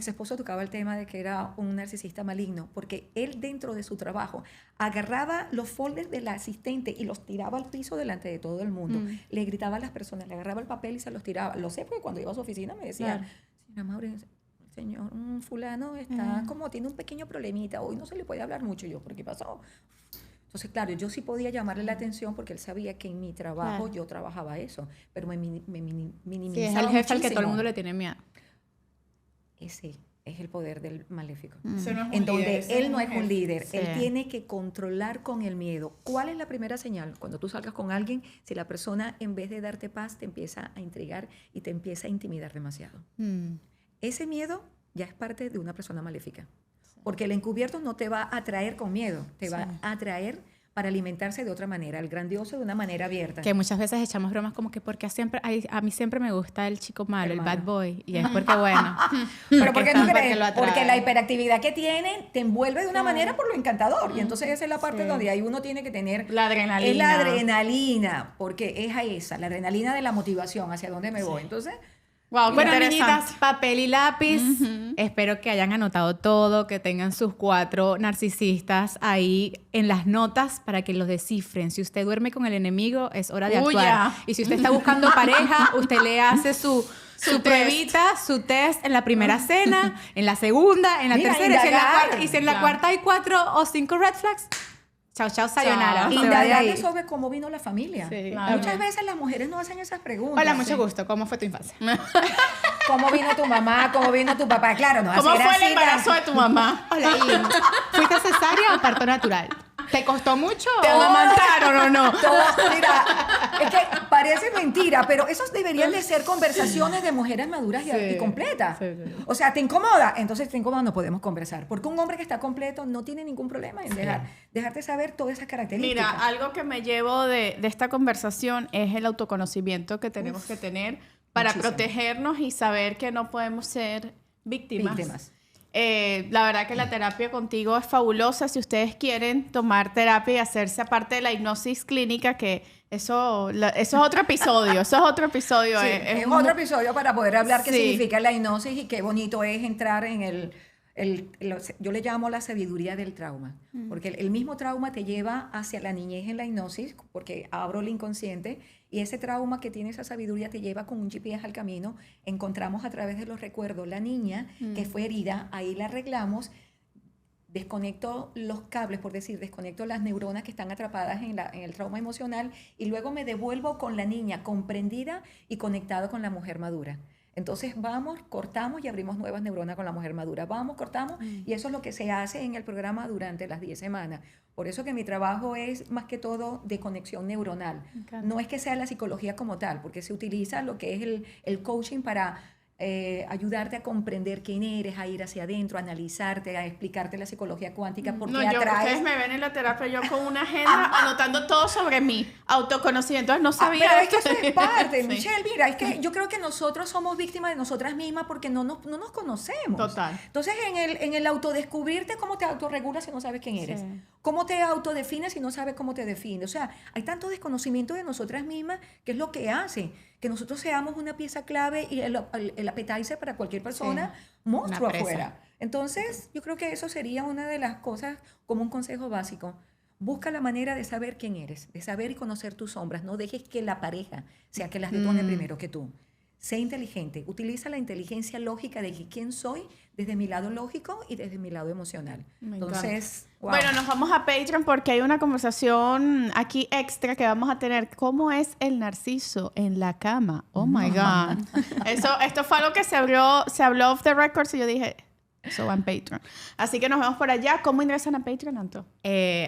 esposo tocaba el tema de que era un narcisista maligno? Porque él dentro de su trabajo agarraba los folders del asistente y los tiraba al piso delante de todo el mundo. Le gritaba a las personas, le agarraba el papel y se los tiraba. Lo sé porque cuando iba a su oficina me decía, señora Maure, señor fulano está como, tiene un pequeño problemita, hoy no se le puede hablar mucho. Yo, ¿por qué pasó? Entonces, claro, yo sí podía llamarle la atención porque él sabía que en mi trabajo yo trabajaba eso, pero me minimizaba. Sí, es el jefe al que todo el mundo le tiene miedo. Ese es el poder del maléfico. No es en donde líder, él no es un líder, él tiene que controlar con el miedo. ¿Cuál es la primera señal? Cuando tú salgas con alguien, si la persona en vez de darte paz te empieza a intrigar y te empieza a intimidar demasiado. Ese miedo ya es parte de una persona maléfica. Porque el encubierto no te va a atraer con miedo, te va a atraer para alimentarse de otra manera, el grandioso de una manera abierta. Que muchas veces echamos bromas como que porque a mí siempre me gusta el chico malo, el bad boy, y es porque bueno. Pero ¿por qué tú crees? Porque la hiperactividad que tienen te envuelve de una manera por lo encantador, y entonces esa es la parte donde ahí uno tiene que tener... La adrenalina. Es la adrenalina, porque es a esa, la adrenalina de la motivación, hacia dónde me voy. Entonces... Wow, bueno, niñitas, papel y lápiz. Espero que hayan anotado todo, que tengan sus 4 narcisistas ahí en las notas para que los descifren. Si usted duerme con el enemigo, es hora de actuar. Y si usted está buscando pareja, usted le hace su pruebita, su test en la primera cena, en la segunda, en la tercera, y si en la cuarta hay 4 o 5 red flags. Chao, chao, sayonara. Indagarle sobre cómo vino la familia. Sí, muchas veces las mujeres no hacen esas preguntas. Hola, mucho gusto. ¿Cómo fue tu infancia? ¿Cómo vino tu mamá? ¿Cómo vino tu papá? Claro, no. ¿Cómo fue el embarazo de tu mamá? Hola, ¿fuiste cesárea o parto natural? ¿Te costó mucho? ¿Te amamantaron o no? Mira, es que parece mentira, pero esos deberían de ser conversaciones de mujeres maduras y completas. Sí. O sea, ¿te incomoda? Entonces, ¿te incomoda? No podemos conversar. Porque un hombre que está completo no tiene ningún problema en dejarte saber todas esas características. Mira, algo que me llevo de esta conversación es el autoconocimiento que tenemos que tener para protegernos y saber que no podemos ser víctimas. La verdad que la terapia contigo es fabulosa. Si ustedes quieren tomar terapia y hacerse aparte de la hipnosis clínica, que eso es otro episodio. Eso es otro episodio. Sí, es otro episodio para poder hablar qué significa la hipnosis y qué bonito es entrar en yo le llamo la sabiduría del trauma, porque el mismo trauma te lleva hacia la niñez en la hipnosis, porque abro el inconsciente, y ese trauma que tiene esa sabiduría te lleva con un GPS al camino. Encontramos a través de los recuerdos la niña que fue herida, ahí la arreglamos, desconecto los cables, por decir, desconecto las neuronas que están atrapadas en el trauma emocional, y luego me devuelvo con la niña comprendida y conectada con la mujer madura. Entonces vamos, cortamos y abrimos nuevas neuronas con la mujer madura. Vamos, cortamos, y eso es lo que se hace en el programa durante las 10 semanas. Por eso que mi trabajo es más que todo de conexión neuronal. No es que sea la psicología como tal, porque se utiliza lo que es el coaching para ayudarte a comprender quién eres, a ir hacia adentro, a analizarte, a explicarte la psicología cuántica, porque ustedes me ven en la terapia yo con una agenda anotando todo sobre mí, autoconocimiento. Entonces no sabía. Pero es que eso es parte, Michelle, mira, es que yo creo que nosotros somos víctimas de nosotras mismas porque no nos conocemos. Total. Entonces, en el autodescubrirte, ¿cómo te autorregulas si no sabes quién eres? Sí. ¿Cómo te autodefines si no sabes cómo te defines? O sea, hay tanto desconocimiento de nosotras mismas que es lo que hace que nosotros seamos una pieza clave y el appetizer para cualquier persona, monstruo afuera. Entonces, yo creo que eso sería una de las cosas como un consejo básico. Busca la manera de saber quién eres, de saber y conocer tus sombras. No dejes que la pareja sea que las detone primero que tú. Sé inteligente. Utiliza la inteligencia lógica de quién soy desde mi lado lógico y desde mi lado emocional. Entonces, wow. Bueno, nos vamos a Patreon porque hay una conversación aquí extra que vamos a tener. ¿Cómo es el narciso en la cama? Oh, my God. Esto fue algo que se habló off the records y yo dije... Eso va en Patreon. Así que nos vemos por allá. ¿Cómo ingresan a Patreon, Anto?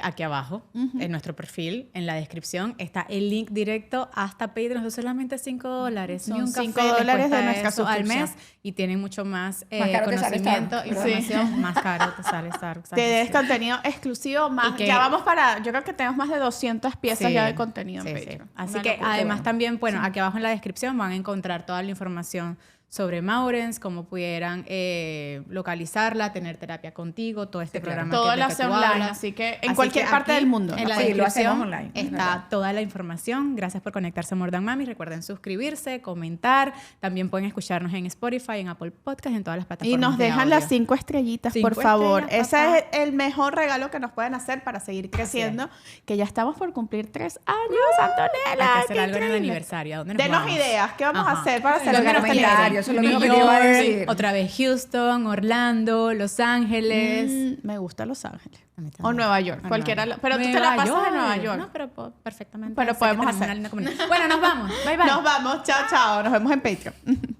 Aquí abajo, en nuestro perfil, en la descripción, está el link directo hasta Patreon. Son solamente $5. Son Ni un café $5 les cuesta de nuestra eso al suscripción. mes y tienen mucho más, caro te sale conocimiento, Starbucks, información. Más caro te sale Starbucks. Te des contenido exclusivo. Más, Y que- ya vamos para... Yo creo que tenemos más de 200 piezas Sí, ya de contenido en sí, sí. Patreon. Así Una que locura. además también, bueno, aquí abajo en la descripción van a encontrar toda la información sobre Maurens, cómo pudieran localizarla, tener terapia contigo, todo este programa Todo que lo hace online, hablas. así que en Así cualquier que parte aquí, del mundo. En la Sí, lo hacemos descripción online, es está verdad. toda la información. Gracias por conectarse a More Than Mami. Recuerden suscribirse, comentar. También pueden escucharnos en Spotify, en Apple Podcast, en todas las plataformas Y nos de dejan audio. las 5 estrellitas, 5 por favor. estrellas, Ese papá. es el mejor regalo que nos pueden hacer para seguir creciendo. Que ya estamos por cumplir 3 años, Antonella. Hay que hacer ¡Qué algo en el increíble! aniversario. ¿A dónde nos Denos vamos? ideas. ¿Qué vamos a Ajá. hacer para Los celebrar este comentarios, aniversario? eso es lo New mismo que te iba a York, decir. otra vez Houston, Orlando, Los Ángeles. Me gusta Los Ángeles. A mí también. O Nueva York. O Cualquiera. Nueva York. Pero tú te Nueva la pasas en Nueva York. No, pero perfectamente. Pero Sé que podemos tenemos hacer. una linda comunidad. Bueno, nos vamos. Bye, bye. Nos vamos. Chao, chao. Nos vemos en Patreon.